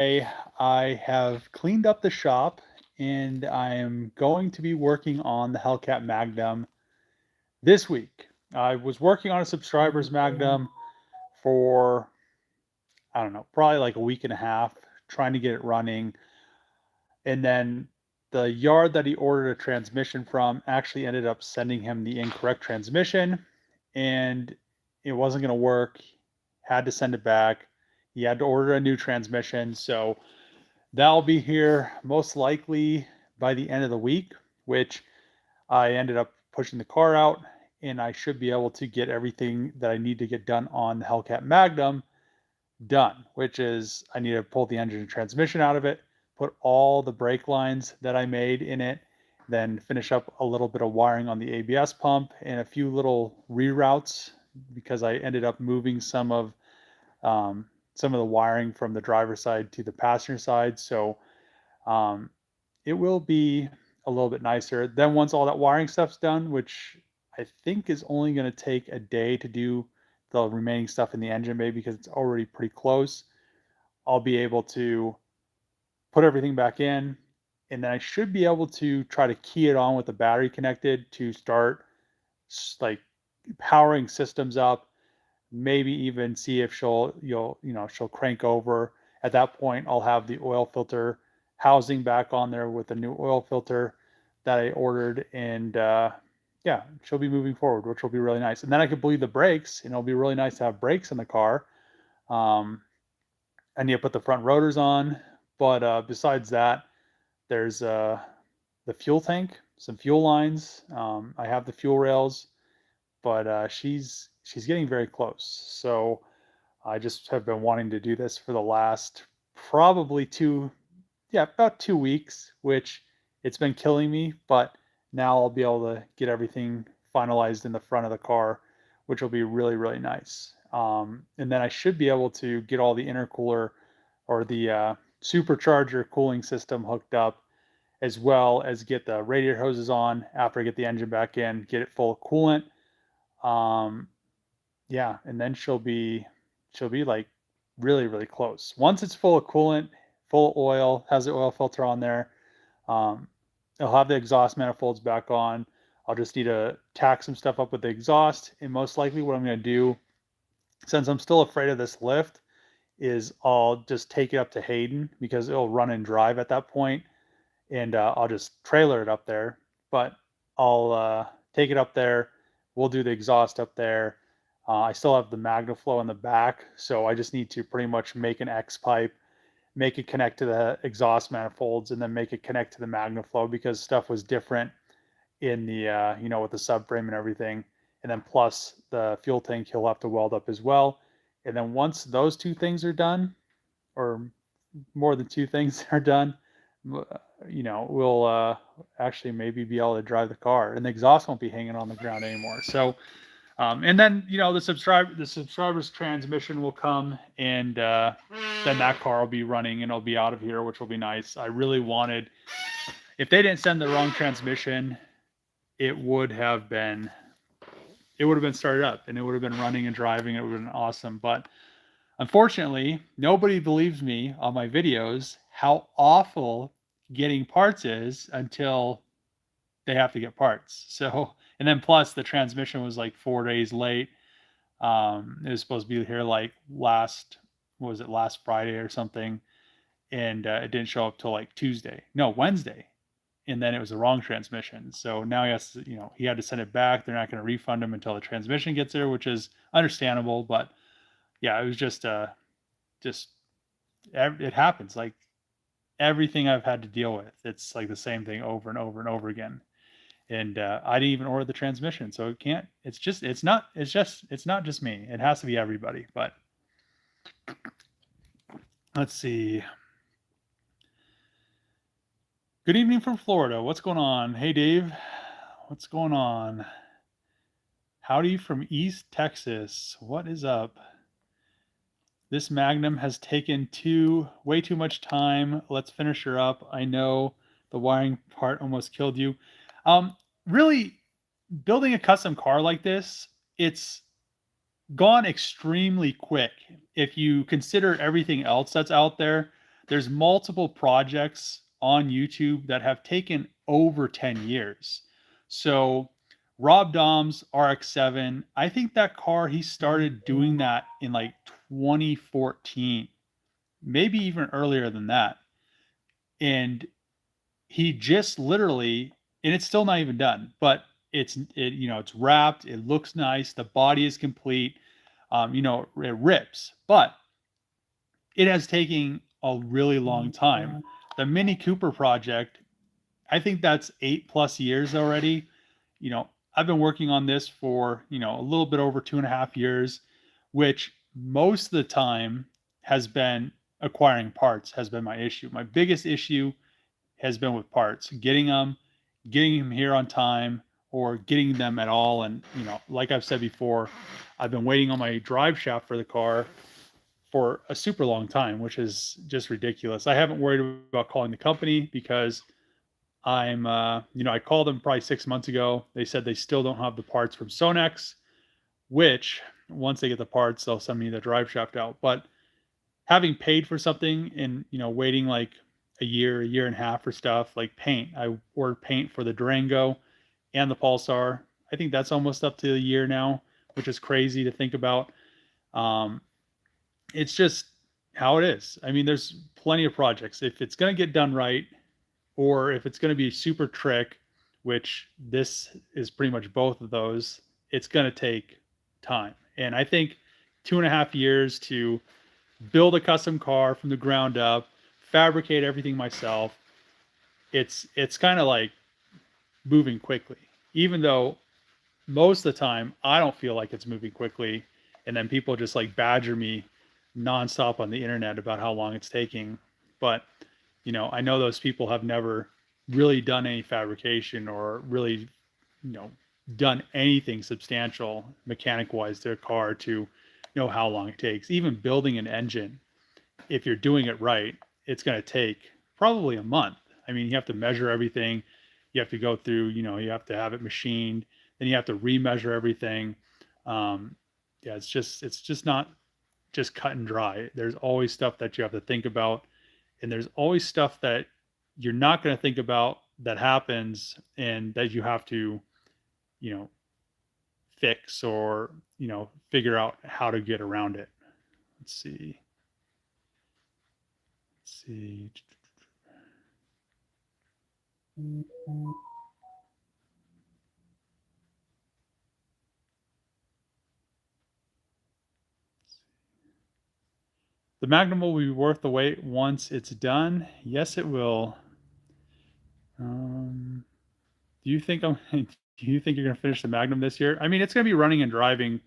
Hey, I have cleaned up the shop and I am going to be working on the Hellcat Magnum this week. I was working on a subscriber's Magnum for, I don't know, probably like a week and a half, trying to get it running. And then the yard that he ordered a transmission from actually ended up sending him the incorrect transmission and it wasn't going to work. Had to send it back. He had to order a new transmission. So that'll be here most likely by the end of the week, which I ended up pushing the car out and I should be able to get everything that I need to get done on the Hellcat Magnum done, which is I need to pull the engine and transmission out of it, put all the brake lines that I made in it, then finish up a little bit of wiring on the ABS pump and a few little reroutes because I ended up moving some of the wiring from the driver's side to the passenger side. So um, it will be a little bit nicer. Then once all that wiring stuff's done, which I think is only going to take a day to do the remaining stuff in the engine bay because it's already pretty close, I'll be able to put everything back in. And then I should be able to try to key it on with the battery connected to start like powering systems up, maybe even see if she'll crank over. At that point, I'll have the oil filter housing back on there with the new oil filter that I ordered, and yeah, she'll be moving forward, which will be really nice. And then I could bleed the brakes, and it'll be really nice to have brakes in the car. Um, I need to put the front rotors on, but besides that, there's the fuel tank, some fuel lines. I have the fuel rails, but she's getting very close. So I just have been wanting to do this for the last probably about 2 weeks, which it's been killing me, but now I'll be able to get everything finalized in the front of the car, which will be really, really nice. And then I should be able to get all the intercooler or the supercharger cooling system hooked up, as well as get the radiator hoses on after I get the engine back in, get it full of coolant. Um, yeah, and then she'll be like really, really close. Once it's full of coolant, full oil, has the oil filter on there. Um, I'll have the exhaust manifolds back on. I'll just need to tack some stuff up with the exhaust. And most likely what I'm going to do, since I'm still afraid of this lift, is I'll just take it up to Hayden because it'll run and drive at that point, and I'll just trailer it up there. But I'll take it up there. We'll do the exhaust up there. I still have the MagnaFlow in the back, so I just need to pretty much make an X pipe, make it connect to the exhaust manifolds, and then make it connect to the MagnaFlow because stuff was different in the with the subframe and everything. And then plus the fuel tank he'll have to weld up as well. And then once those two things are done, or more than two things are done, we'll actually maybe be able to drive the car, and the exhaust won't be hanging on the ground anymore. So, and then the subscriber's transmission will come, and then that car will be running, and it'll be out of here, which will be nice. I really wanted, if they didn't send the wrong transmission, it would have been started up, and it would have been running and driving. It would have been awesome, but unfortunately, nobody believes me on my videos how awful getting parts is until they have to get parts. So, and then plus the transmission was like 4 days late. It was supposed to be here like last Friday or something, and it didn't show up till like Wednesday, and then it was the wrong transmission. So now he had to send it back. They're not going to refund him until the transmission gets there, which is understandable. But yeah, it was just it happens. Like everything I've had to deal with, it's like the same thing over and over and over again. And I didn't even order the transmission, so it can't. It's not just me. It has to be everybody. But let's see. Good evening from Florida. What's going on? Hey, Dave. What's going on? Howdy from East Texas. What is up? This Magnum has taken way too much time. Let's finish her up. I know the wiring part almost killed you. Really, building a custom car like this, it's gone extremely quick. If you consider everything else that's out there, there's multiple projects on YouTube that have taken over 10 years. So Rob Dom's RX-7, I think that car, he started doing that in like 2014, maybe even earlier than that. And he just literally, and it's still not even done, but it's wrapped, it looks nice, the body is complete, it rips, but it has taken a really long time. The Mini Cooper project, I think that's 8+ years already. I've been working on this for, a little bit over 2.5 years, which most of the time has been acquiring parts has been my issue. My biggest issue has been with parts, getting them here on time or getting them at all. And, like I've said before, I've been waiting on my drive shaft for the car for a super long time, which is just ridiculous. I haven't worried about calling the company because I called them probably 6 months ago. They said they still don't have the parts from Sonex, which once they get the parts, they'll send me the drive shaft out. But having paid for something and, waiting like a year and a half for stuff like paint, I ordered paint for the Durango and the Pulsar. I think that's almost up to a year now, which is crazy to think about. Um, it's just how it is. I mean, there's plenty of projects. If it's going to get done right, or if it's going to be super trick, which this is pretty much both of those, it's going to take time. And I think 2.5 years to build a custom car from the ground up, fabricate everything myself, it's kind of like moving quickly, even though most of the time I don't feel like it's moving quickly. And then people just like badger me nonstop on the internet about how long it's taking. But, I know those people have never really done any fabrication or really, done anything substantial mechanic wise to a car to know how long it takes. Even building an engine, if you're doing it right, it's going to take probably a month. I mean, you have to measure everything. You have to go through, you have to have it machined. Then you have to remeasure everything. Yeah, it's just not just cut and dry. There's always stuff that you have to think about, and there's always stuff that you're not going to think about that happens and that you have to, you know, fix or, figure out how to get around it. Let's see. Let's see. The Magnum will be worth the wait once it's done. Yes, it will. Do you think do you think you're going to finish the Magnum this year? I mean, it's going to be running and driving.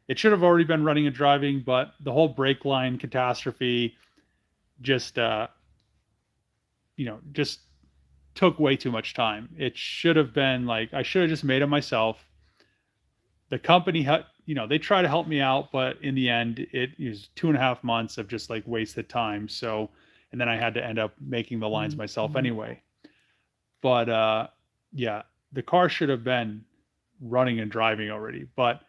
It should have already been running and driving, but the whole brake line catastrophe just, just took way too much time. It should have been like, I should have just made it myself. The company had, they try to help me out, but in the end, it was 2.5 months of just like wasted time. So, and then I had to end up making the lines myself anyway. But yeah, the car should have been running and driving already. But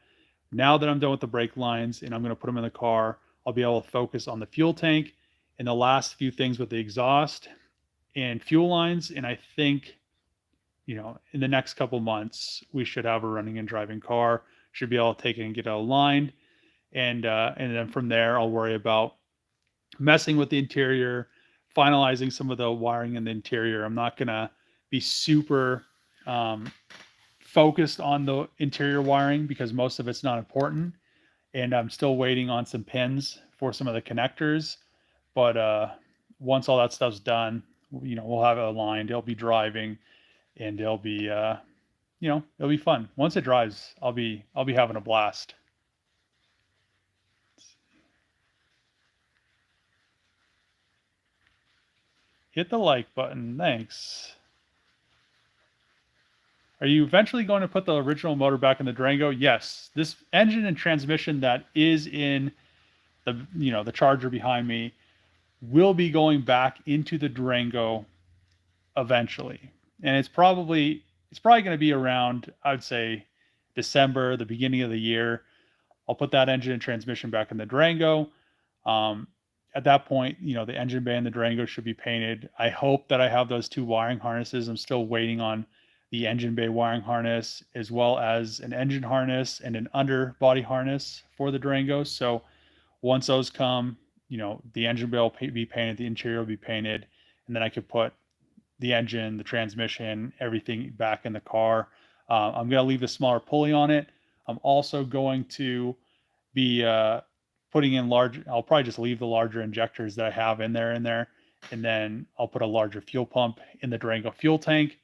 now that I'm done with the brake lines and I'm going to put them in the car, I'll be able to focus on the fuel tank and the last few things with the exhaust and fuel lines. And I think, in the next couple months, we should have a running and driving car. Should be able to take it and get it aligned. And then from there, I'll worry about messing with the interior, finalizing some of the wiring in the interior. I'm not going to be super focused on the interior wiring because most of it's not important. And I'm still waiting on some pins for some of the connectors. But once all that stuff's done, we'll have it aligned. It'll be driving and it'll be, it'll be fun. Once it drives, I'll be having a blast. Hit the like button. Thanks. Are you eventually going to put the original motor back in the Durango? Yes. This engine and transmission that is in the Charger behind me will be going back into the Durango eventually. And it's probably going to be around, I'd say, December, the beginning of the year. I'll put that engine and transmission back in the Durango. at that point, the engine bay and the Durango should be painted. I hope that I have those two wiring harnesses. I'm still waiting on the engine bay wiring harness, as well as an engine harness and an underbody harness for the Durango. So once those come, the engine bay will be painted, the interior will be painted, and then I could put the engine, the transmission, everything back in the car. I'm going to leave the smaller pulley on it. I'm also going to be putting in I'll probably just leave the larger injectors that I have in there, and then I'll put a larger fuel pump in the Durango fuel tank,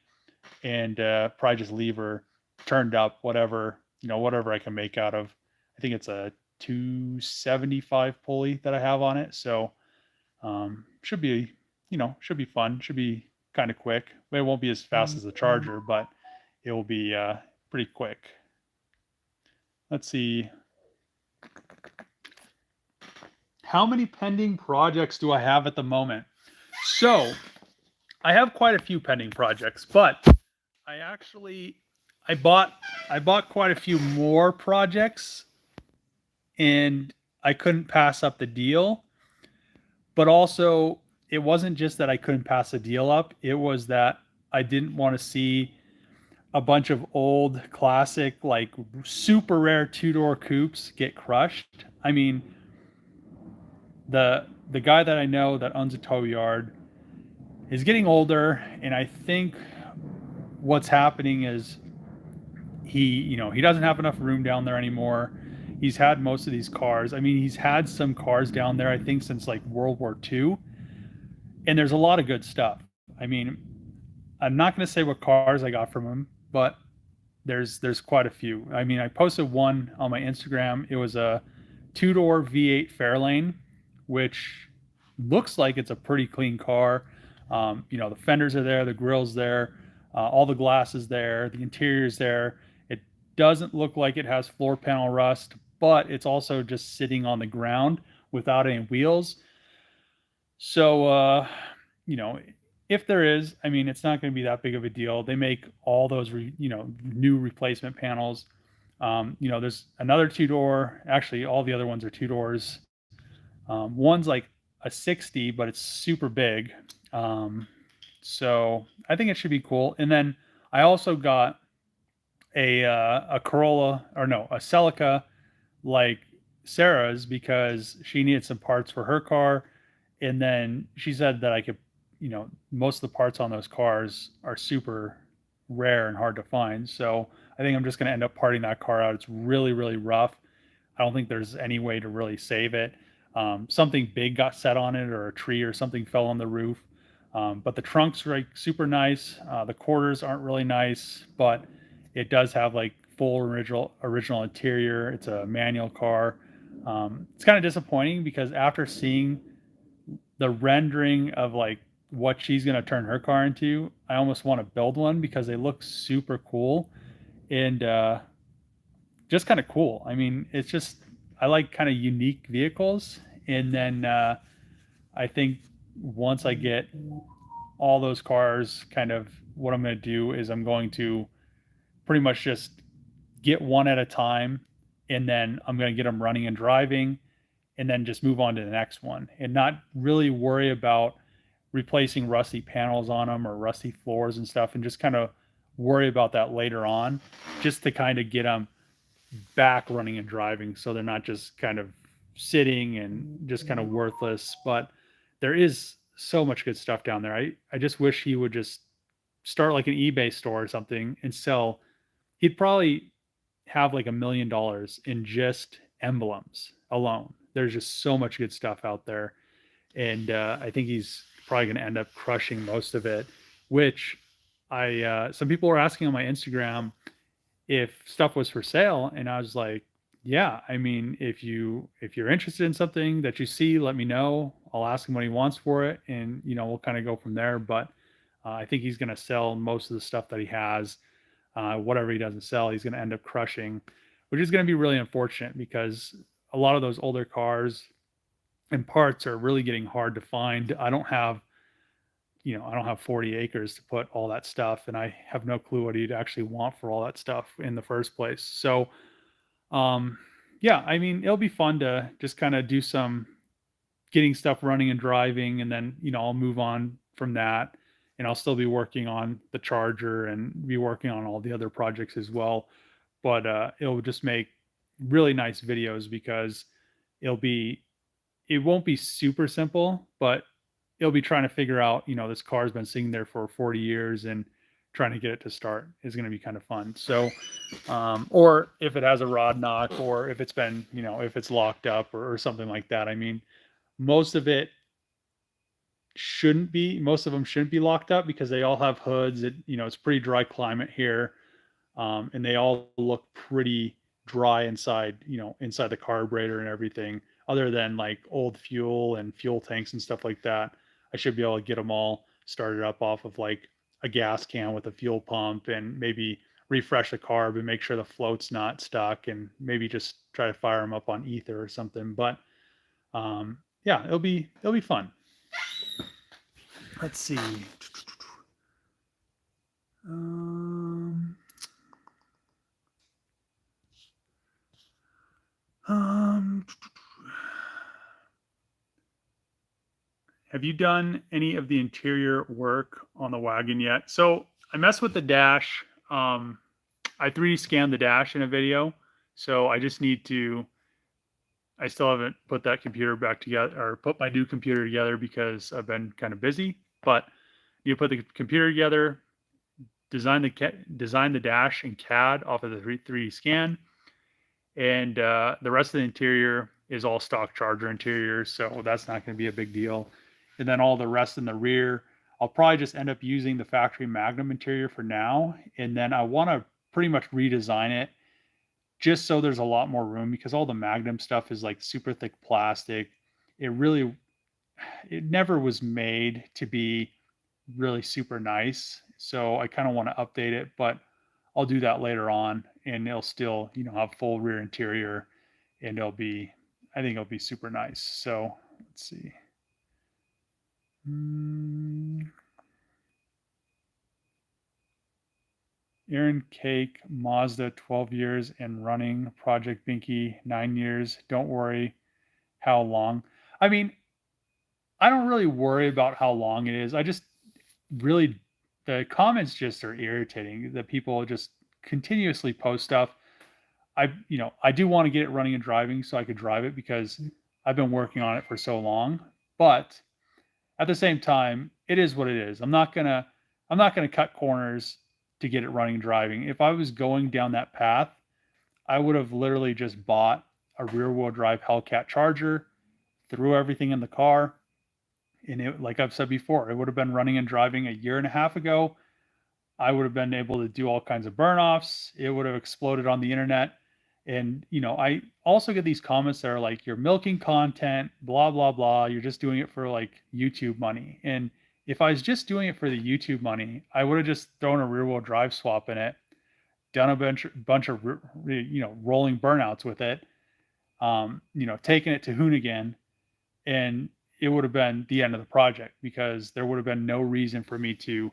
and probably just leave her turned up, whatever I can make out of. I think it's a 275 pulley that I have on it, so should be fun. Should be kind of quick. It won't be as fast as the Charger, but it will be pretty quick. Let's see. How many pending projects do I have at the moment? So I have quite a few pending projects, but I bought quite a few more projects, and I couldn't pass up the deal. But also, it wasn't just that I couldn't pass the deal up, it was that I didn't want to see a bunch of old classic, like super rare two-door coupes get crushed. I mean, the guy that I know that owns a tow yard is getting older, and I think what's happening is he doesn't have enough room down there anymore. He's had most of these cars. I mean, he's had some cars down there, I think, since like World War II, and there's a lot of good stuff. I mean, I'm not going to say what cars I got from him, but there's quite a few. I mean, I posted one on my Instagram. It was a two-door V8 Fairlane, which looks like it's a pretty clean car. The fenders are there, the grill's there, all the glass is there, the interior's there. It doesn't look like it has floor panel rust, but it's also just sitting on the ground without any wheels. So, if there is, I mean, it's not going to be that big of a deal. They make all those, new replacement panels. There's another two-door. Actually, all the other ones are two doors. One's like a 60, but it's super big. So I think it should be cool. And then I also got a Corolla, or no, a Celica, like Sarah's, because she needed some parts for her car. And then she said that I could, most of the parts on those cars are super rare and hard to find. So I think I'm just going to end up parting that car out. It's really, really rough. I don't think there's any way to really save it. Something big got set on it, or a tree or something fell on the roof. But the trunk's like super nice. The quarters aren't really nice, but it does have like full original interior. It's a manual car. It's kind of disappointing because after seeing the rendering of like what she's going to turn her car into, I almost want to build one because they look super cool and just kind of cool. I mean, it's just, I like kind of unique vehicles. And then I think once I get all those cars, kind of what I'm going to do is I'm going to pretty much just get one at a time, and then I'm going to get them running and driving, and then just move on to the next one and not really worry about replacing rusty panels on them or rusty floors and stuff, and just kind of worry about that later on, just to kind of get them back running and driving so they're not just kind of sitting and just kind of worthless. But there is so much good stuff down there. I just wish he would just start like an eBay store or something and sell. He'd probably have like $1 million in just emblems alone. There's just so much good stuff out there. And I think he's probably going to end up crushing most of it, which some people were asking on my Instagram if stuff was for sale. And I was like, yeah, I mean, if you're interested in something that you see, let me know. I'll ask him what he wants for it, and we'll kind of go from there. But I think he's going to sell most of the stuff that he has. Whatever he doesn't sell, he's going to end up crushing, which is going to be really unfortunate because a lot of those older cars and parts are really getting hard to find. I don't have 40 acres to put all that stuff, and I have no clue what he'd actually want for all that stuff in the first place. So, yeah, I mean, it'll be fun to just kind of do some getting stuff running and driving, and then I'll move on from that, and I'll still be working on the charger and be working on all the other projects as well. But it'll just make really nice videos because it'll be it won't be super simple, but it'll be trying to figure out, this car's been sitting there for 40 years and trying to get it to start is going to be kind of fun. So, or if it has a rod knock, or if it's been, if it's locked up, or something like that. I mean, most of it most of them shouldn't be locked up because they all have hoods. It's pretty dry climate here. And they all look pretty dry inside, inside the carburetor and everything, other than like old fuel and fuel tanks and stuff like that. I should be able to get them all started up off of like a gas can with a fuel pump, and maybe refresh the carb and make sure the float's not stuck, and maybe just try to fire them up on ether or something. But yeah, it'll be fun. Let's see. Um, have you done any of the interior work on the wagon yet? So I messed with the dash. I 3D scanned the dash in a video, so I just need to. I still haven't put that computer back together, or put my new computer together, because I've been kind of busy. But you put the computer together, design the dash in CAD off of the 3D scan, and the rest of the interior is all stock Charger interior, so that's not going to be a big deal. And then all the rest in the rear, I'll probably just end up using the factory Magnum interior for now, and then I want to pretty much redesign it just so there's a lot more room, because all the Magnum stuff is like super thick plastic. It never was made to be really super nice. So I kind of want to update it, but I'll do that later on, and it'll still, have full rear interior, and I think it'll be super nice. So let's see. Aaron Cake, Mazda, 12 years and running. Project Binky, 9 years. Don't worry how long. I mean, I don't really worry about how long it is. I just really, the comments just are irritating. The people just continuously post stuff. I do want to get it running and driving so I could drive it, because I've been working on it for so long. But at the same time, it is what it is. I'm not gonna cut corners to get it running and driving. If I was going down that path, I would have literally just bought a rear wheel drive Hellcat Charger, threw everything in the car, and it, like I've said before, it would have been running and driving a year and a half ago. I would have been able to do all kinds of burn offs. It would have exploded on the internet. And, I also get these comments that are like, you're milking content, blah, blah, blah. You're just doing it for like YouTube money. And if I was just doing it for the YouTube money, I would have just thrown a rear wheel drive swap in it, done a bunch of, rolling burnouts with it, taken it to Hoonigan, and it would have been the end of the project, because there would have been no reason for me to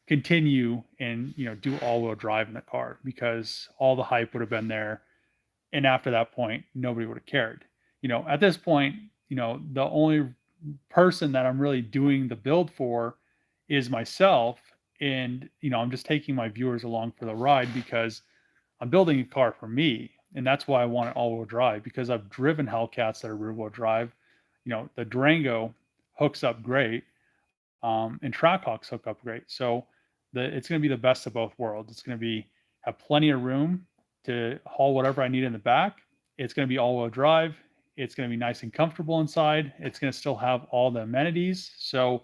continue and do all-wheel drive in the car, because all the hype would have been there, and after that point nobody would have cared. At this point, the only person that I'm really doing the build for is myself, and I'm just taking my viewers along for the ride, because I'm building a car for me, and that's why I want it all-wheel drive, because I've driven Hellcats that are rear-wheel drive. The Durango hooks up great, and Trackhawks hook up great. So it's going to be the best of both worlds. It's going to have plenty of room to haul whatever I need in the back. It's going to be all-wheel drive. It's going to be nice and comfortable inside. It's going to still have all the amenities. So,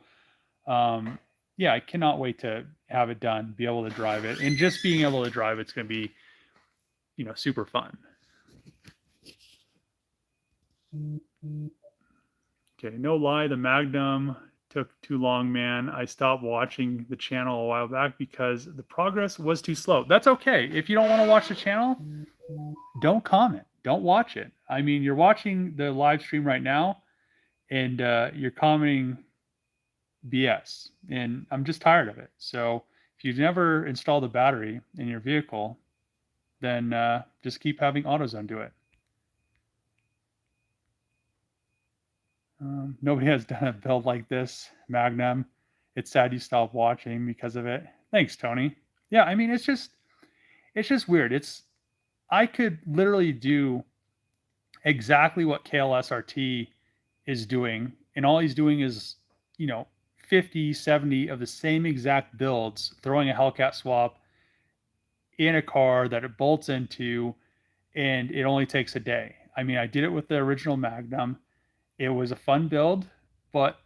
yeah, I cannot wait to have it done, be able to drive it, and just being able to drive it's going to be, super fun. Okay, no lie, the Magnum took too long, man. I stopped watching the channel a while back because the progress was too slow. That's okay. If you don't want to watch the channel, don't comment. Don't watch it. I mean, you're watching the live stream right now, and you're commenting BS, and I'm just tired of it. So if you've never installed a battery in your vehicle, then just keep having AutoZone do it. Nobody has done a build like this, Magnum. It's sad you stopped watching because of it. Thanks, Tony. Yeah, I mean, it's just weird. I could literally do exactly what KLSRT is doing, and all he's doing is, you know, 50, 70 of the same exact builds, throwing a Hellcat swap in a car that it bolts into, and it only takes a day. I mean, I did it with the original Magnum. It was a fun build, but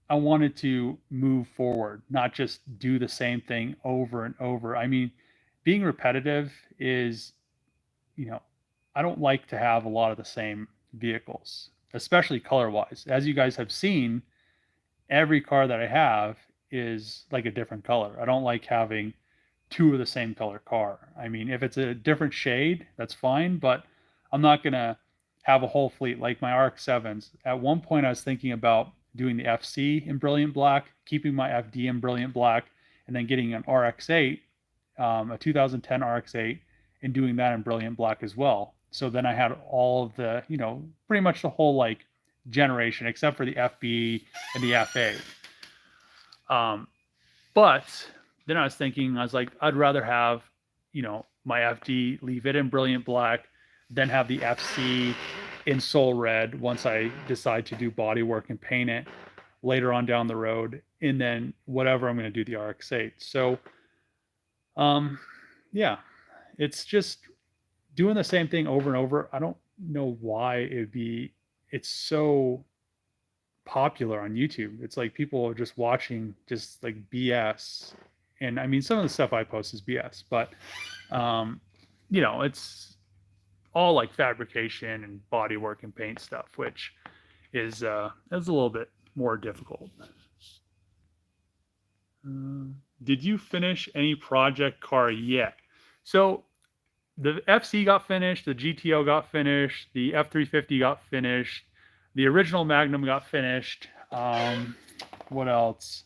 I wanted to move forward, not just do the same thing over and over. I mean, being repetitive is, you know, I don't like to have a lot of the same vehicles, especially color wise. As you guys have seen, every car that I have is like a different color. I don't like having two of the same color car. I mean, if it's a different shade, that's fine, but I'm not going to have a whole fleet like my RX-7s. At one point, I was thinking about doing the FC in brilliant black, keeping my FD in brilliant black, and then getting an RX-8, a 2010 RX-8, and doing that in brilliant black as well. So then I had all of the, pretty much the whole like generation except for the FB and the FA. But then I was thinking, I was like, I'd rather have, my FD, leave it in brilliant black, then have the FC in soul red once I decide to do body work and paint it later on down the road, and then whatever I'm going to do the RX-8. So, yeah, it's just doing the same thing over and over. I don't know why it's so popular on YouTube. It's like people are just watching just like BS. And I mean, some of the stuff I post is BS, but, it's all like fabrication and body work and paint stuff, which is a little bit more difficult. Did you finish any project car yet? So the FC got finished, the GTO got finished, the F350 got finished, the original Magnum got finished. What else?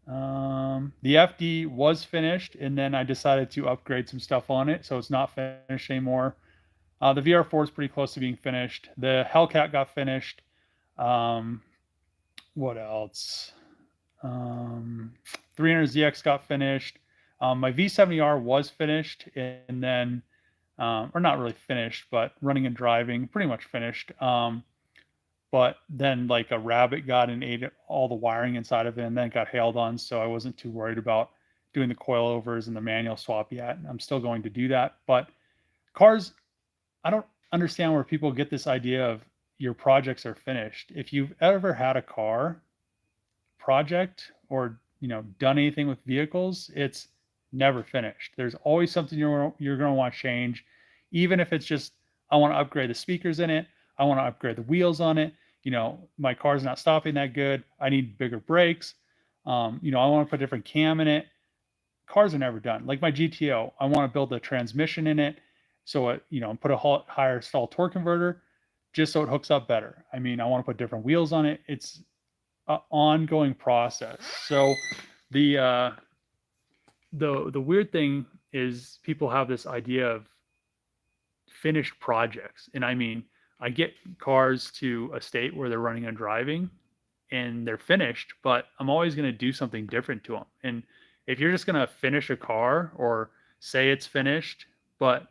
The FD was finished, and then I decided to upgrade some stuff on it, so it's not finished anymore. The VR4 is pretty close to being finished. The Hellcat got finished. What else? 300ZX got finished. My V70R was finished, and then, or not really finished, but running and driving, pretty much finished. But then like a rabbit got and ate all the wiring inside of it, and then it got hailed on, so I wasn't too worried about doing the coilovers and the manual swap yet. I'm still going to do that. But cars, I don't understand where people get this idea of your projects are finished. If you've ever had a car project or done anything with vehicles, it's never finished. There's always something you're going to want to change, even if it's just, I want to upgrade the speakers in it, I want to upgrade the wheels on it, my car's not stopping that good, I need bigger brakes, I want to put a different cam in it. Cars are never done. Like my GTO, I want to build a transmission in it, so it, put a higher stall torque converter just so it hooks up better. I mean, I want to put different wheels on it. It's an ongoing process. So the weird thing is people have this idea of finished projects. And I mean, I get cars to a state where they're running and driving and they're finished, but I'm always going to do something different to them. And if you're just going to finish a car or say it's finished, but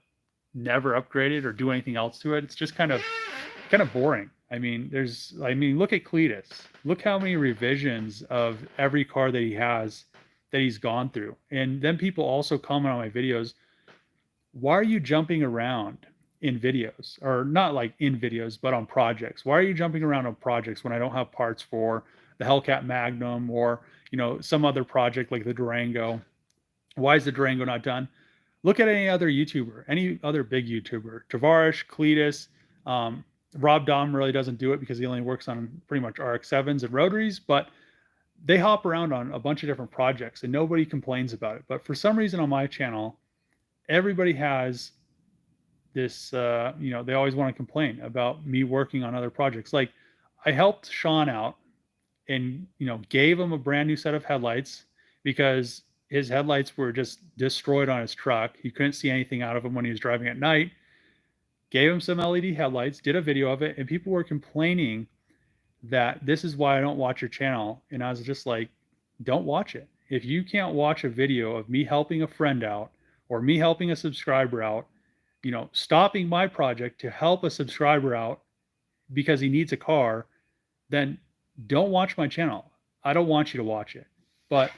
never upgrade it or do anything else to it, it's just kind of boring. I mean, look at Cletus. Look how many revisions of every car that he has that he's gone through. And then people also comment on my videos, why are you jumping around in videos? Or not like in videos, but on projects. Why are you jumping around on projects when I don't have parts for the Hellcat Magnum or, some other project like the Durango? Why is the Durango not done? Look at any other YouTuber, any other big YouTuber, Tavarish, Cletus, Rob Dom really doesn't do it because he only works on pretty much RX-7s and rotaries, but they hop around on a bunch of different projects and nobody complains about it. But for some reason on my channel, everybody has this, they always want to complain about me working on other projects. Like I helped Sean out and, gave him a brand new set of headlights because his headlights were just destroyed on his truck. He couldn't see anything out of them when he was driving at night. Gave him some LED headlights, did a video of it, and people were complaining that this is why I don't watch your channel. And I was just like, don't watch it. If you can't watch a video of me helping a friend out or me helping a subscriber out, stopping my project to help a subscriber out because he needs a car, then don't watch my channel. I don't want you to watch it. But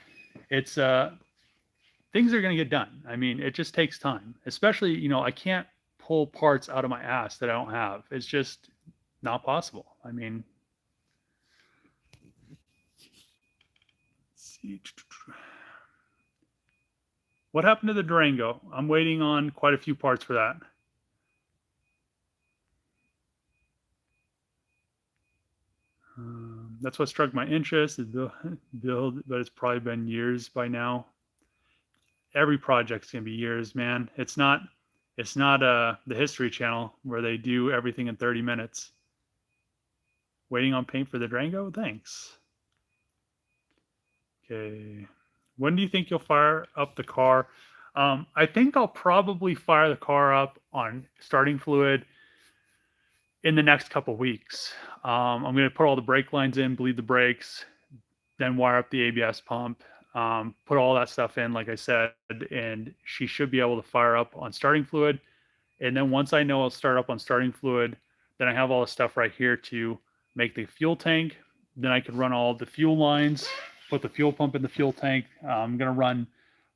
it's things are going to get done. I mean, it just takes time. Especially, I can't pull parts out of my ass that I don't have. It's just not possible. I mean, let's see. What happened to the Durango? I'm waiting on quite a few parts for that. That's what struck my interest, is build, but it's probably been years by now. Every project's gonna be years, man. It's not the History Channel where they do everything in 30 minutes. Waiting on paint for the Durango? Thanks. Okay. When do you think you'll fire up the car? I think I'll probably fire the car up on starting fluid in the next couple weeks. I'm going to put all the brake lines in, bleed the brakes, then wire up the ABS pump, put all that stuff in, like I said, and she should be able to fire up on starting fluid. And then once I know I'll start up on starting fluid, then I have all the stuff right here to make the fuel tank. Then I can run all the fuel lines, put the fuel pump in the fuel tank. I'm going to run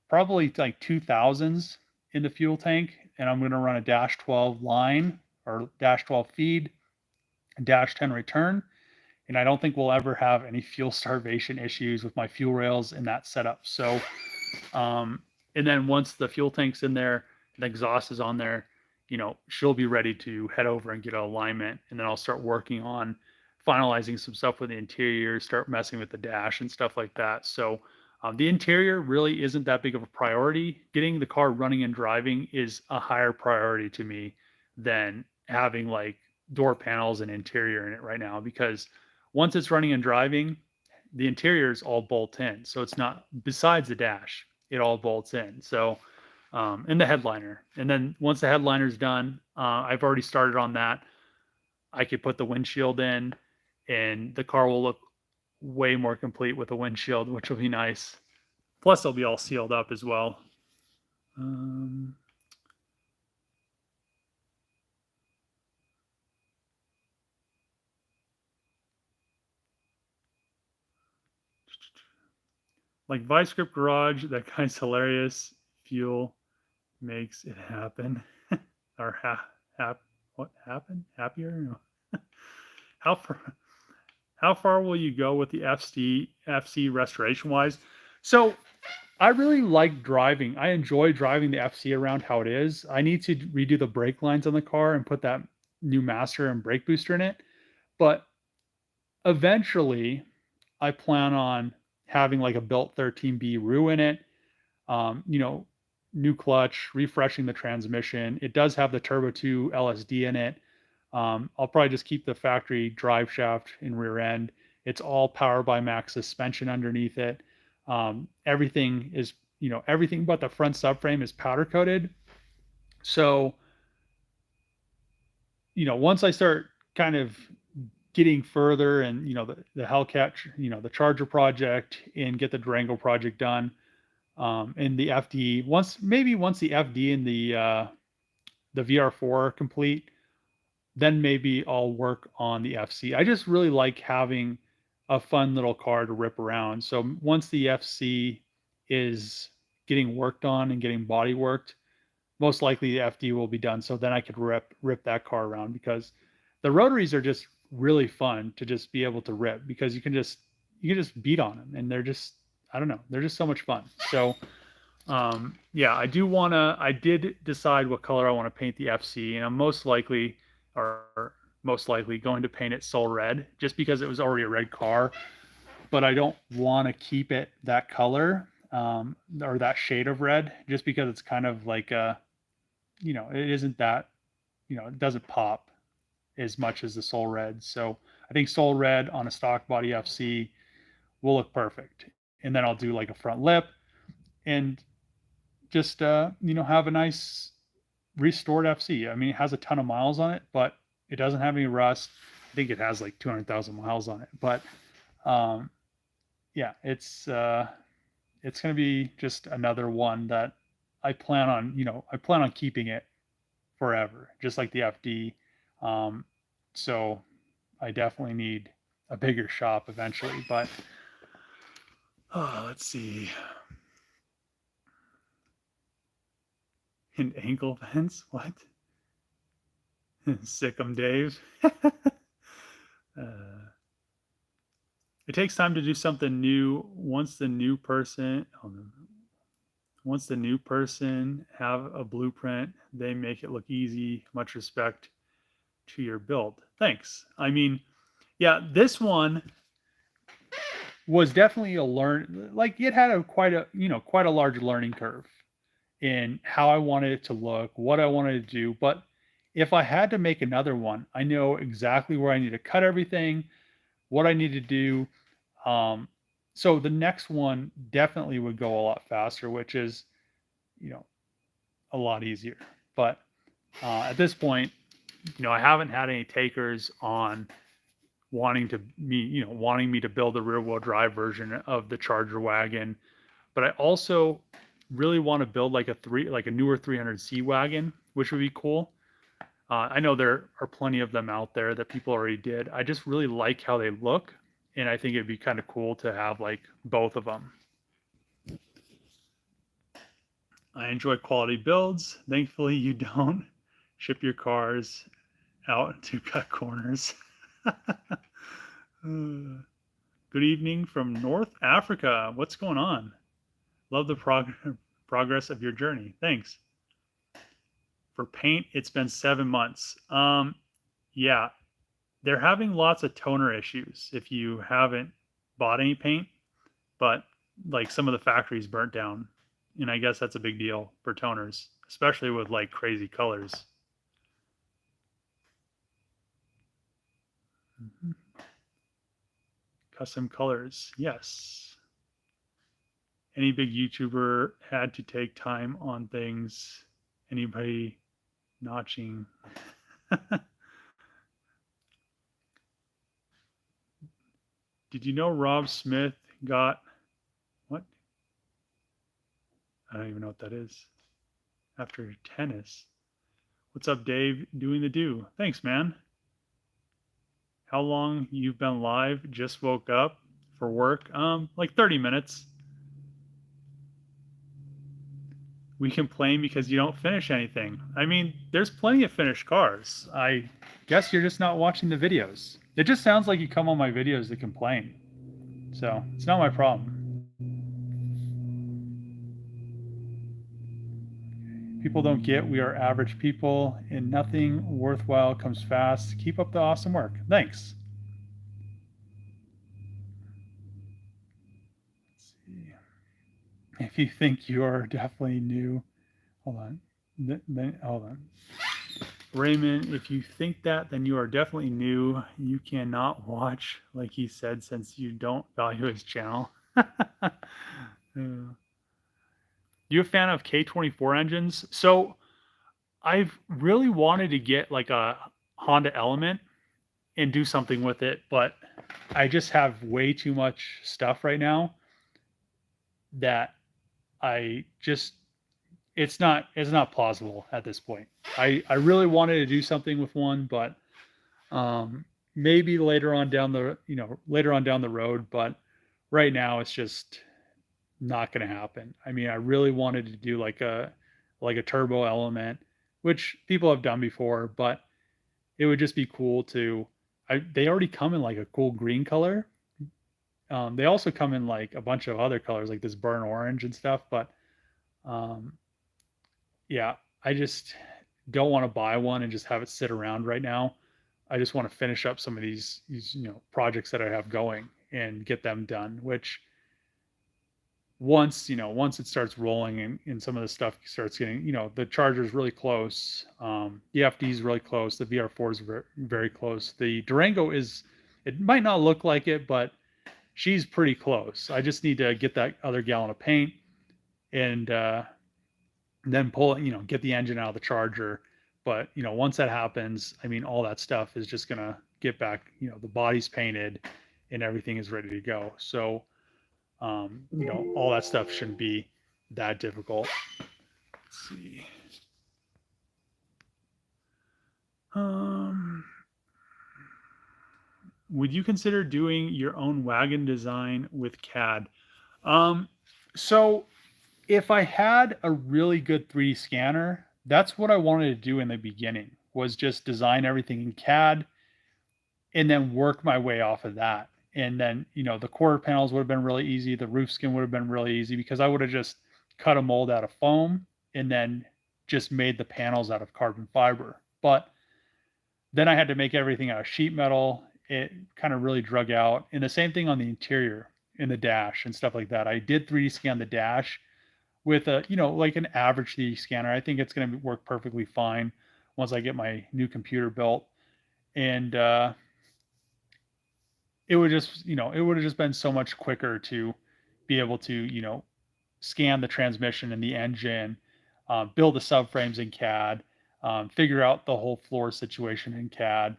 probably like 2000s in the fuel tank, and I'm going to run a dash 12 line or dash 12 feed, dash 10 return. And I don't think we'll ever have any fuel starvation issues with my fuel rails in that setup. So, and then once the fuel tank's in there, the exhaust is on there, she'll be ready to head over and get an alignment. And then I'll start working on finalizing some stuff with the interior, start messing with the dash and stuff like that. So the interior really isn't that big of a priority. Getting the car running and driving is a higher priority to me than having like door panels and interior in it right now, because once it's running and driving, the interior is all bolt in. So it's not, besides the dash, it all bolts in. So, and the headliner. And then once the headliner's done, I've already started on that. I could put the windshield in, and the car will look way more complete with a windshield, which will be nice. Plus, they'll be all sealed up as well. Like Vice Grip Garage, that guy's hilarious. Fuel makes it happen. Or what happened? Happier? How far will you go with the FC restoration wise? So I really like driving. I enjoy driving the FC around how it is. I need to redo the brake lines on the car and put that new master and brake booster in it. But eventually, I plan on having like a built 13B roux in it. New clutch, refreshing the transmission. It does have the Turbo 2 LSD in it. I'll probably just keep the factory drive shaft and rear end. It's all Power by Max suspension underneath it. Everything is, everything but the front subframe is powder coated. So, once I start kind of getting further and, the Hellcat, the Charger project, and get the Durango project done, and the FD, once the FD and the VR4 are complete, then maybe I'll work on the FC. I just really like having a fun little car to rip around. So once the FC is getting worked on and getting body worked, most likely the FD will be done. So then I could rip that car around, because the rotaries are just really fun to just be able to rip, because you can just beat on them, and they're just, I don't know, they're just so much fun. So yeah, I did decide what color I want to paint the FC, and I'm most likely going to paint it Soul Red, just because it was already a red car. But I don't want to keep it that color, or that shade of red, just because it's kind of like it isn't that, it doesn't pop as much as the Soul Red. So I think Soul Red on a stock body FC will look perfect. And then I'll do like a front lip and just have a nice restored FC. I mean, it has a ton of miles on it, but it doesn't have any rust. think it has like 200,000 miles on it, but um, yeah, it's going to be just another one that I plan on keeping it forever, just like the FD. Um, so I definitely need a bigger shop eventually, but let's see. An ankle fence? What? Sick'em Dave. It takes time to do something new. Once the new person have a blueprint, they make it look easy. Much respect to your build. Thanks. I mean, yeah, this one was definitely like it had quite a large learning curve in how I wanted it to look, what I wanted to do. But if I had to make another one, I know exactly where I need to cut everything, what I need to do. Um, so the next one definitely would go a lot faster, which is, you know, a lot easier. But at this point, I haven't had any takers on wanting me to build a rear wheel drive version of the Charger wagon. But I also really want to build like a newer 300C wagon, which would be cool. I know there are plenty of them out there that people already did. I just really like how they look, and I think it'd be kind of cool to have like both of them. I enjoy quality builds. Thankfully, you don't ship your cars out to cut corners. Good evening from North Africa. What's going on? Love the progress of your journey. Thanks. For paint, it's been 7 months. Yeah, they're having lots of toner issues if you haven't bought any paint, but like some of the factories burnt down. And I guess that's a big deal for toners, especially with like crazy colors. Mm-hmm. Custom colors, yes. Any big YouTuber had to take time on things. Anybody notching? Did you know Rob Smith got what? I don't even know what that is. After tennis. What's up, Dave? Doing the do. Thanks, man. How long you've been live? Just woke up for work. Like 30 minutes. We complain because you don't finish anything. I mean, there's plenty of finished cars. I guess you're just not watching the videos. It just sounds like you come on my videos to complain. So it's not my problem. People don't get we are average people and nothing worthwhile comes fast. Keep up the awesome work. Thanks. Let's see. If you think you're definitely new, hold on. Hold on. Raymond, if you think that, then you are definitely new. You cannot watch, like he said, since you don't value his channel. You a fan of K24 engines? So I've really wanted to get like a Honda Element and do something with it, but I just have way too much stuff right now that I just it's not plausible at this point. I really wanted to do something with one, but maybe later on down the road, but right now it's just not going to happen. I mean, I really wanted to do like a turbo element, which people have done before, but it would just be cool to they already come in like a cool green color. They also come in like a bunch of other colors like this burnt orange and stuff, but um, yeah, I just don't want to buy one and just have it sit around right now. I just want to finish up some of these projects that I have going and get them done, which once it starts rolling and some of the stuff starts getting, the Charger's really close, the FD is really close, the VR4 is very, very close. The Durango it might not look like it, but she's pretty close. I just need to get that other gallon of paint and then pull it, get the engine out of the Charger. But once that happens, I mean, all that stuff is just gonna get back, the body's painted and everything is ready to go. So, all that stuff shouldn't be that difficult. Let's see. Um, would you consider doing your own wagon design with CAD? Um, so if I had a really good 3D scanner, that's what I wanted to do in the beginning, was just design everything in CAD and then work my way off of that. And then, the quarter panels would have been really easy. The roof skin would have been really easy because I would have just cut a mold out of foam and then just made the panels out of carbon fiber. But then I had to make everything out of sheet metal. It kind of really drug out. And the same thing on the interior in the dash and stuff like that. I did 3D scan the dash with a, like an average 3D scanner. I think it's going to work perfectly fine once I get my new computer built. And it would just, it would have just been so much quicker to be able to, scan the transmission and the engine, build the subframes in CAD, figure out the whole floor situation in CAD,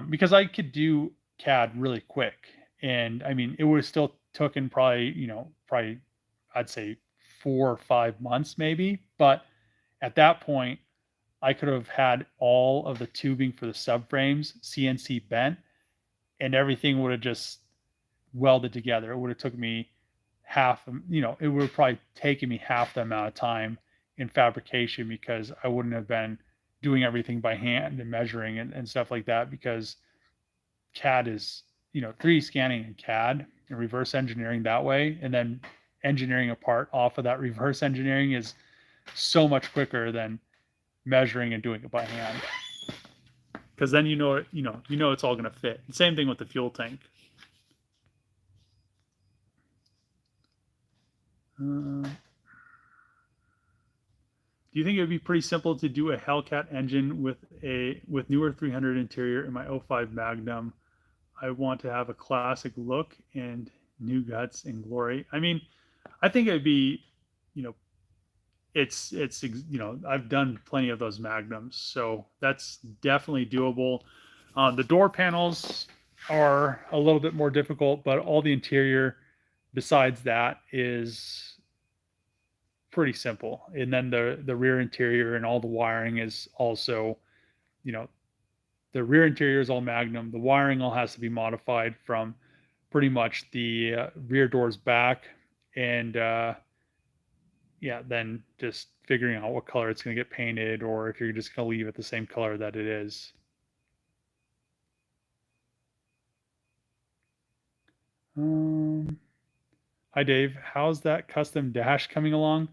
because I could do CAD really quick. And I mean, it would have still taken probably, I'd say 4 or 5 months maybe. But at that point, I could have had all of the tubing for the subframes CNC bent, and everything would have just welded together. It would have took me it would have probably taken me half the amount of time in fabrication because I wouldn't have been doing everything by hand and measuring and stuff like that, because CAD is, 3D scanning in CAD and reverse engineering that way, and then engineering a part off of that reverse engineering is so much quicker than measuring and doing it by hand. Because then it's all going to fit. Same thing with the fuel tank. Do you think it would be pretty simple to do a Hellcat engine with newer 300 interior in my 05 Magnum? I want to have a classic look and new guts and glory. I mean, I think it'd be, it's I've done plenty of those Magnums, so that's definitely doable. The door panels are a little bit more difficult, but all the interior besides that is pretty simple. And then the rear interior and all the wiring is also, the rear interior is all Magnum. The wiring all has to be modified from pretty much the rear doors back, and then just figuring out what color it's going to get painted, or if you're just going to leave it the same color that it is. Hi Dave, how's that custom dash coming along?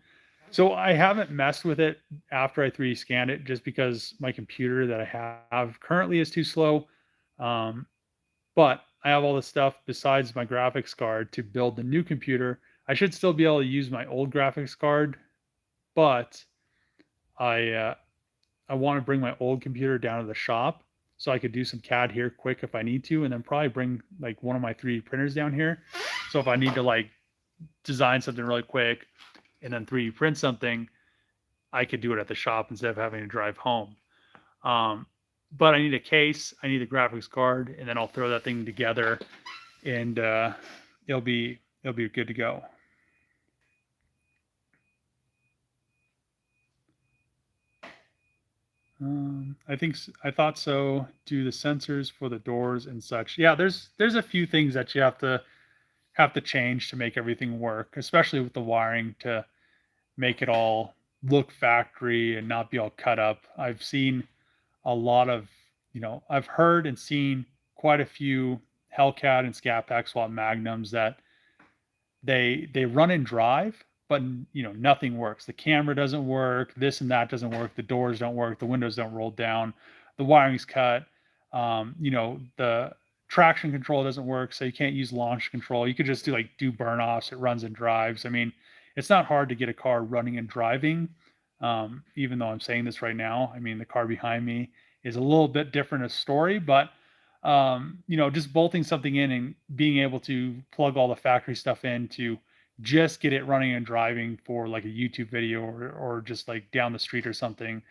So I haven't messed with it after I 3D scanned it, just because my computer that I have currently is too slow. But I have all the stuff besides my graphics card to build the new computer. I should still be able to use my old graphics card, but I want to bring my old computer down to the shop so I could do some CAD here quick if I need to, and then probably bring like one of my 3D printers down here. So if I need to like design something really quick and then 3D print something, I could do it at the shop instead of having to drive home. But I need a case, I need a graphics card, and then I'll throw that thing together, and it'll be good to go. I thought so. Do the sensors for the doors and such. Yeah, there's a few things that you have to change to make everything work, especially with the wiring, to make it all look factory and not be all cut up. I've seen a lot of, I've heard and seen quite a few Hellcat and Scat Pack Swap Magnums that they run and drive, but nothing works. The camera doesn't work, this and that doesn't work, the doors don't work, the windows don't roll down, the wiring's cut, the traction control doesn't work, so you can't use launch control. You could just do burn offs, it runs and drives. I mean, it's not hard to get a car running and driving. Even though I'm saying this right now, I mean, the car behind me is a little bit different a story, but just bolting something in and being able to plug all the factory stuff in to just get it running and driving for like a YouTube video, or just like down the street or something,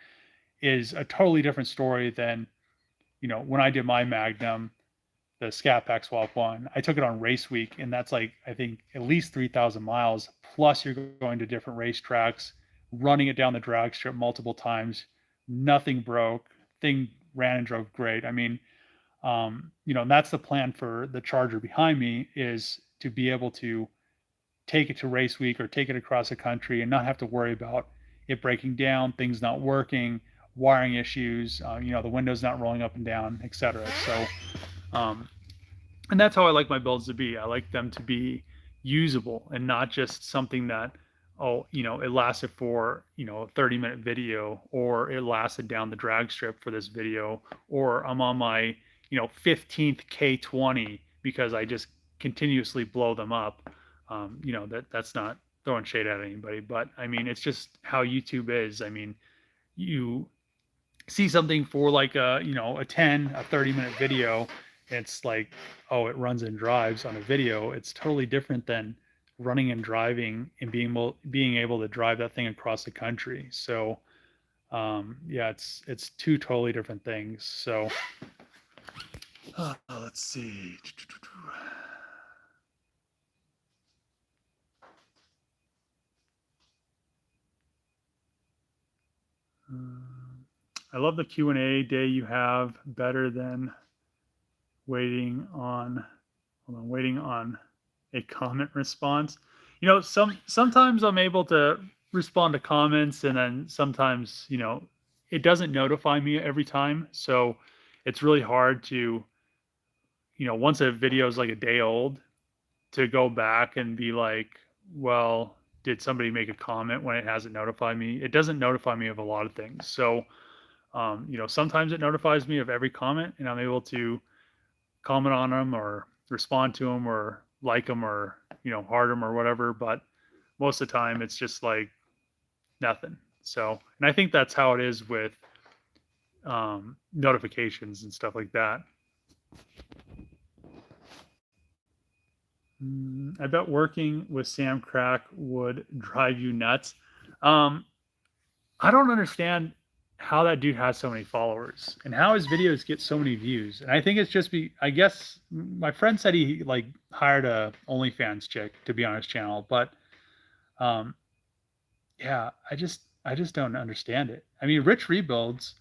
is a totally different story than when I did my Magnum, the Scat Pack Swap one, I took it on race week, and that's like, I think, at least 3,000 miles. Plus, you're going to different racetracks, running it down the drag strip multiple times. Nothing broke. Thing ran and drove great. I mean, and that's the plan for the Charger behind me, is to be able to take it to race week or take it across the country and not have to worry about it breaking down, things not working, wiring issues, the windows not rolling up and down, etc. So, um, and that's how I like my builds to be. I like them to be usable and not just something that, it lasted for, a 30-minute video, or it lasted down the drag strip for this video, or I'm on my, 15th K20 because I just continuously blow them up. That's not throwing shade at anybody, but I mean, it's just how YouTube is. I mean, you see something for like a 30-minute video, it's like, oh, it runs and drives on a video. It's totally different than running and driving and being able to drive that thing across the country. So yeah, it's two totally different things. So let's see. I love the Q&A day you have. Better than waiting on a comment response. Sometimes I'm able to respond to comments, and then sometimes, it doesn't notify me every time. So it's really hard to, once a video is like a day old, to go back and be like, well, did somebody make a comment when it hasn't notified me? It doesn't notify me of a lot of things. So, sometimes it notifies me of every comment, and I'm able to comment on them or respond to them or like them or, heart them or whatever. But most of the time it's just like nothing. So, and I think that's how it is with notifications and stuff like that. I bet working with Sam Crack would drive you nuts. I don't understand how that dude has so many followers and how his videos get so many views. And I think it's just I guess my friend said he like hired a OnlyFans chick to be on his channel, but yeah, I just don't understand it. I mean, Rich Rebuilds,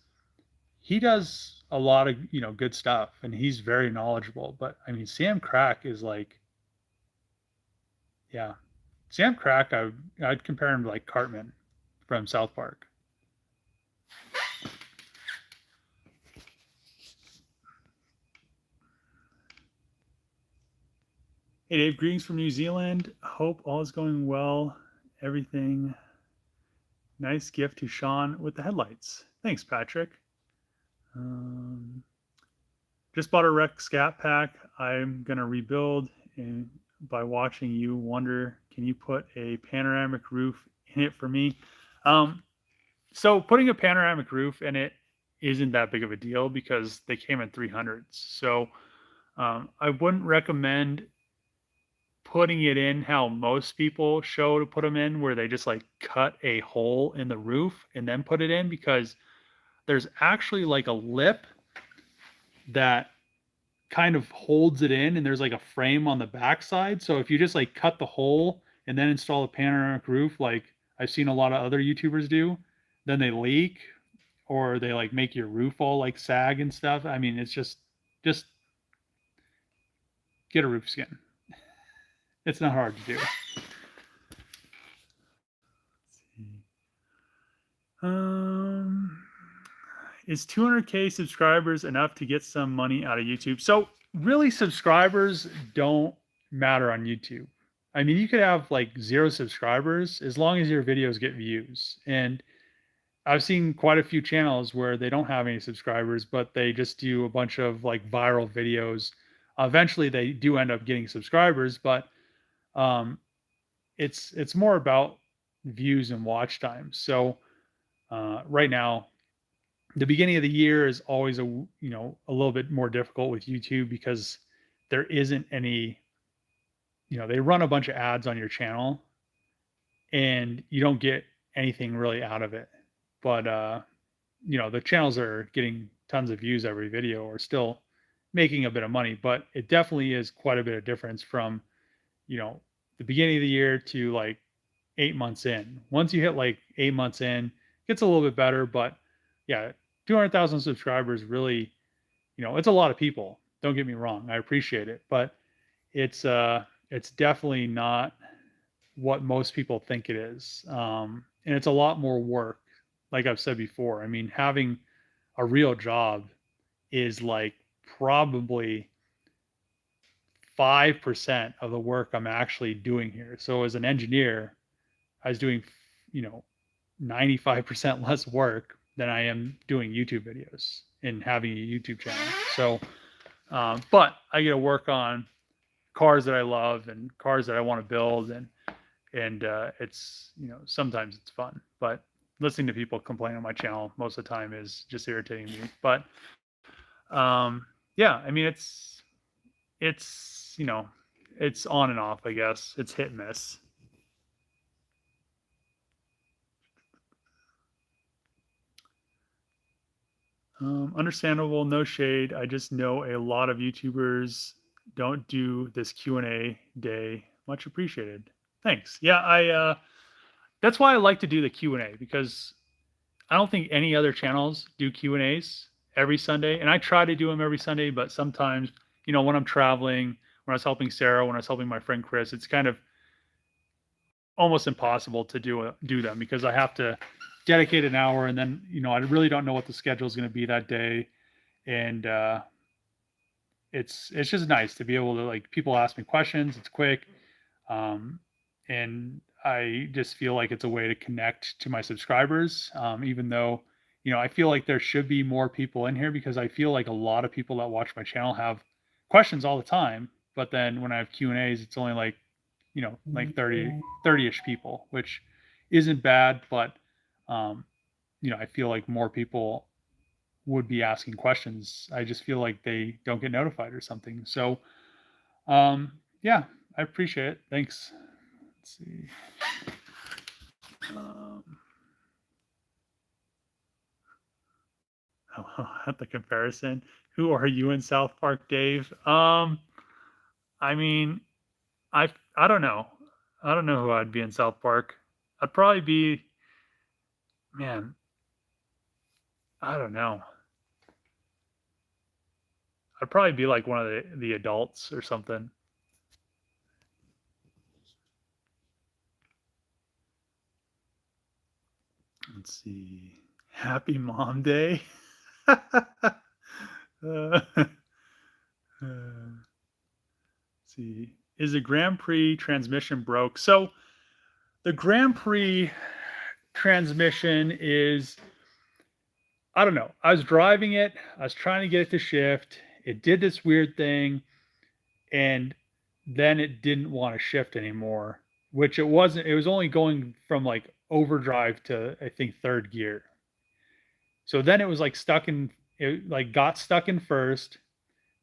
he does a lot of, good stuff, and he's very knowledgeable, but I mean, Sam Crack is like, yeah, Sam Crack, I'd compare him to like Cartman from South Park. Hey Dave, greetings from New Zealand. Hope all is going well. Everything. Nice gift to Sean with the headlights. Thanks, Patrick. Just bought a wreck Scat Pack. I'm gonna rebuild, and by watching you wonder, can you put a panoramic roof in it for me? So putting a panoramic roof in it isn't that big of a deal because they came in 300s. So I wouldn't recommend putting it in how most people show to put them in, where they just like cut a hole in the roof and then put it in, because there's actually like a lip that kind of holds it in, and there's like a frame on the backside. So if you just like cut the hole and then install a panoramic roof, like I've seen a lot of other YouTubers do, then they leak, or they like make your roof all like sag and stuff. I mean, it's just get a roof skin. It's not hard to do. Is 200K subscribers enough to get some money out of YouTube? So really, subscribers don't matter on YouTube. I mean, you could have like 0 subscribers as long as your videos get views. And I've seen quite a few channels where they don't have any subscribers, but they just do a bunch of like viral videos. Eventually they do end up getting subscribers, but it's more about views and watch time. So right now, the beginning of the year is always a little bit more difficult with YouTube, because there isn't any, they run a bunch of ads on your channel and you don't get anything really out of it. But the channels are getting tons of views every video are still making a bit of money, but it definitely is quite a bit of difference from, the beginning of the year to like 8 months in. Once you hit like 8 months in, it gets a little bit better, but yeah, 200,000 subscribers really, it's a lot of people. Don't get me wrong. I appreciate it, but it's definitely not what most people think it is. And it's a lot more work. Like I've said before, I mean, having a real job is like probably 5% of the work I'm actually doing here. So as an engineer, I was doing, you know, 95% less work than I am doing YouTube videos and having a YouTube channel. So, but I get to work on cars that I love and cars that I want to build, and it's, sometimes it's fun, but listening to people complain on my channel most of the time is just irritating me. But yeah, I mean, it's it's on and off, I guess. It's hit and miss. Understandable, no shade. I just know a lot of YouTubers don't do this Q&A day. Much appreciated. Thanks. Yeah, I that's why I like to do the Q&A, because I don't think any other channels do Q&As every Sunday. And I try to do them every Sunday, but sometimes, when I'm traveling, when I was helping Sarah, when I was helping my friend Chris, it's kind of almost impossible to do them, because I have to dedicate an hour, and then I really don't know what the schedule is going to be that day, and it's just nice to be able to, like, people ask me questions. It's quick, um, and I just feel like it's a way to connect to my subscribers. Even though I feel like there should be more people in here, because I feel like a lot of people that watch my channel have questions all the time, but then when I have Q&As, it's only like like 30-ish people, which isn't bad, but um, I feel like more people would be asking questions. I just feel like they don't get notified or something. So yeah, I appreciate it. Thanks. Let's see. Um, at the comparison, who are you in South Park, Dave? I mean, I don't know. I don't know who I'd be in South Park. I'd probably be, man, I don't know. I'd probably be like one of the adults or something. Let's see. Happy Mom Day. Let's see. Is the Grand Prix transmission broke? So the Grand Prix transmission is, I don't know. I was driving it. I was trying to get it to shift. It did this weird thing, and then it didn't want to shift anymore, which it wasn't. It was only going from like overdrive to, I think, third gear. So then it was like it like got stuck in first.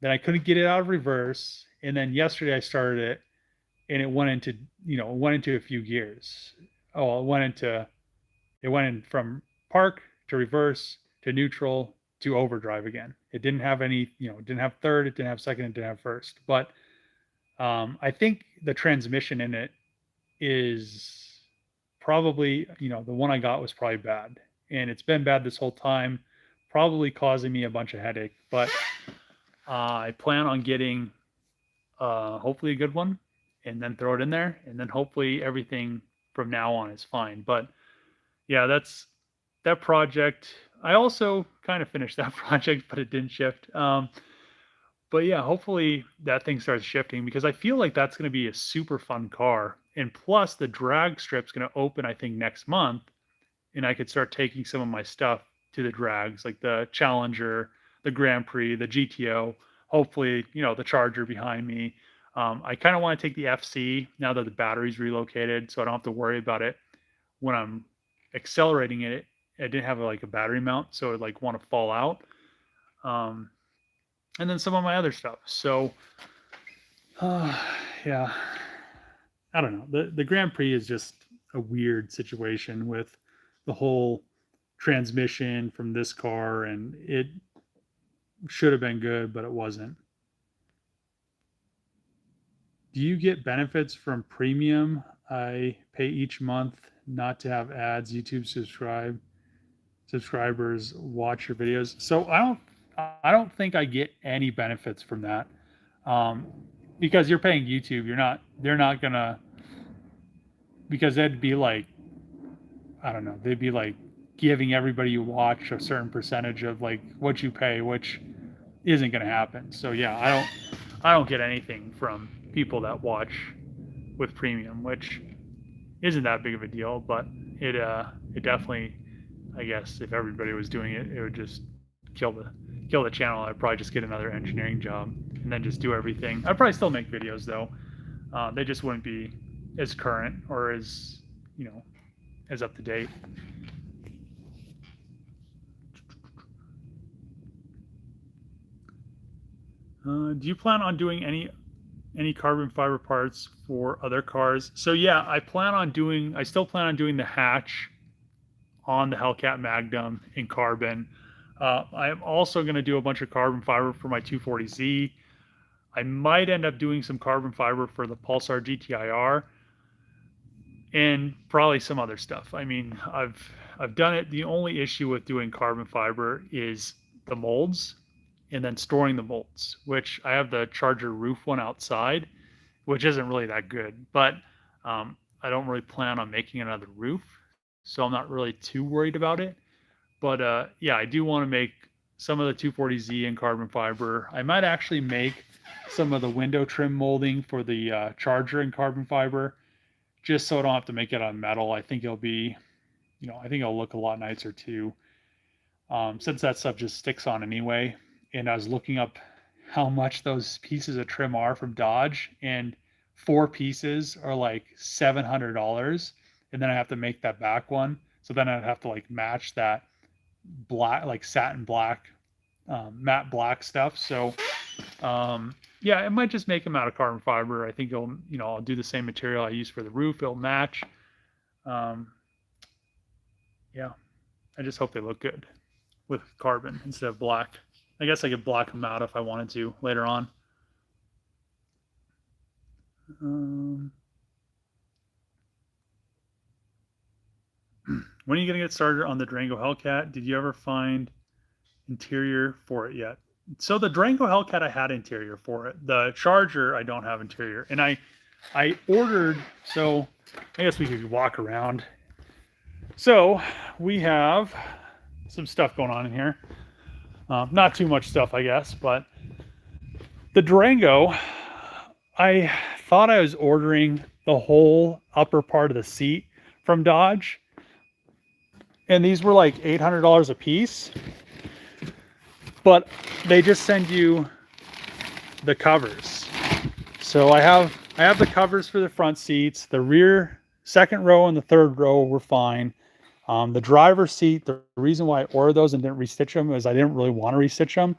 Then I couldn't get it out of reverse. And then yesterday I started it, and it went into, a few gears. Oh, it went in from park to reverse to neutral to overdrive again. It didn't have any, it didn't have third, it didn't have second, it didn't have first. But I think the transmission in it is probably, the one I got was probably bad. And it's been bad this whole time, probably causing me a bunch of headache. But I plan on getting hopefully a good one, and then throw it in there. And then hopefully everything from now on is fine. But yeah, that's that project. I also kind of finished that project, but it didn't shift. But yeah, hopefully that thing starts shifting, because I feel like that's going to be a super fun car. And plus, the drag strip's going to open, I think, next month, and I could start taking some of my stuff to the drags, like the Challenger, the Grand Prix, the GTO. Hopefully, the Charger behind me. I kind of want to take the FC now that the battery's relocated, so I don't have to worry about it when I'm accelerating it. I didn't have like a battery mount, so it like want to fall out. Um, and then some of my other stuff. So, yeah, I don't know. The Grand Prix is just a weird situation with the whole transmission from this car, and should have been good, but it wasn't. Do you get benefits from premium? I pay each month not to have ads. YouTube subscribers watch your videos. So I don't think I get any benefits from that. Um, because you're paying YouTube, they're not gonna, because that'd be like, I don't know, they'd be like giving everybody you watch a certain percentage of like what you pay, which isn't gonna happen. So yeah, I don't get anything from people that watch with premium, which isn't that big of a deal, but it definitely, I guess if everybody was doing it, it would just kill the channel. I'd probably just get another engineering job and then just do everything. I'd probably still make videos though. They just wouldn't be as current or as, as up to date. Do you plan on doing any carbon fiber parts for other cars? So yeah, I still plan on doing the hatch on the Hellcat Magnum in carbon. I'm also going to do a bunch of carbon fiber for my 240Z. I might end up doing some carbon fiber for the Pulsar GTIR and probably some other stuff. I mean, I've done it. The only issue with doing carbon fiber is the molds and then storing the molds, which I have the Charger roof one outside, which isn't really that good, but I don't really plan on making another roof, so I'm not really too worried about it. But yeah, I do want to make some of the 240Z in carbon fiber. I might actually make some of the window trim molding for the Charger in carbon fiber, just so I don't have to make it on metal. I think it'll be, I think it'll look a lot nicer too, since that stuff just sticks on anyway. And I was looking up how much those pieces of trim are from Dodge, and 4 pieces are like $700, and then I have to make that back one. So then I'd have to like match that black, like satin black, matte black stuff. So yeah, it might just make them out of carbon fiber. I think I'll do the same material I use for the roof. It'll match. Yeah, I just hope they look good with carbon instead of black. I guess I could black them out if I wanted to later on. When are you going to get started on the Durango Hellcat? Did you ever find interior for it yet? So the Durango Hellcat, I had interior for it. The Charger, I don't have interior. And I ordered, so I guess we could walk around. So we have some stuff going on in here. Not too much stuff, I guess, but the Durango, I thought I was ordering the whole upper part of the seat from Dodge, and these were like $800 a piece, but they just send you the covers. So I have the covers for the front seats. The rear second row and the third row were fine. The driver's seat, the reason why I ordered those and didn't restitch them is I didn't really want to restitch them.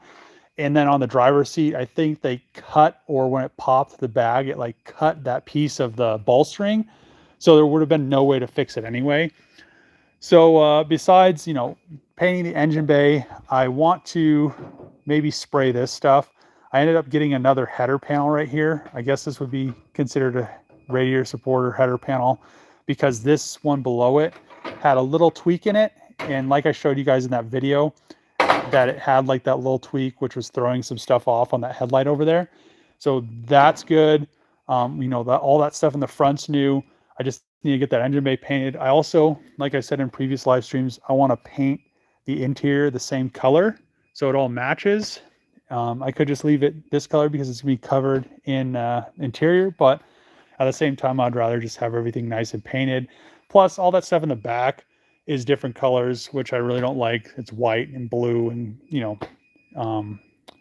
And then on the driver's seat, I think they cut, or when it popped the bag, it like cut that piece of the bolstering. So there would have been no way to fix it anyway. So besides, painting the engine bay, I want to maybe spray this stuff. I ended up getting another header panel right here. I guess this would be considered a radiator supporter header panel, because this one below it had a little tweak in it. And like I showed you guys in that video, that it had like that little tweak, which was throwing some stuff off on that headlight over there. So that's good. All that stuff in the front's new. I just need to get that engine bay painted. I also, like I said in previous live streams, I want to paint the interior the same color so it all matches. I could just leave it this color because it's going to be covered in interior, but at the same time, I'd rather just have everything nice and painted. Plus, all that stuff in the back is different colors, which I really don't like. It's white and blue and,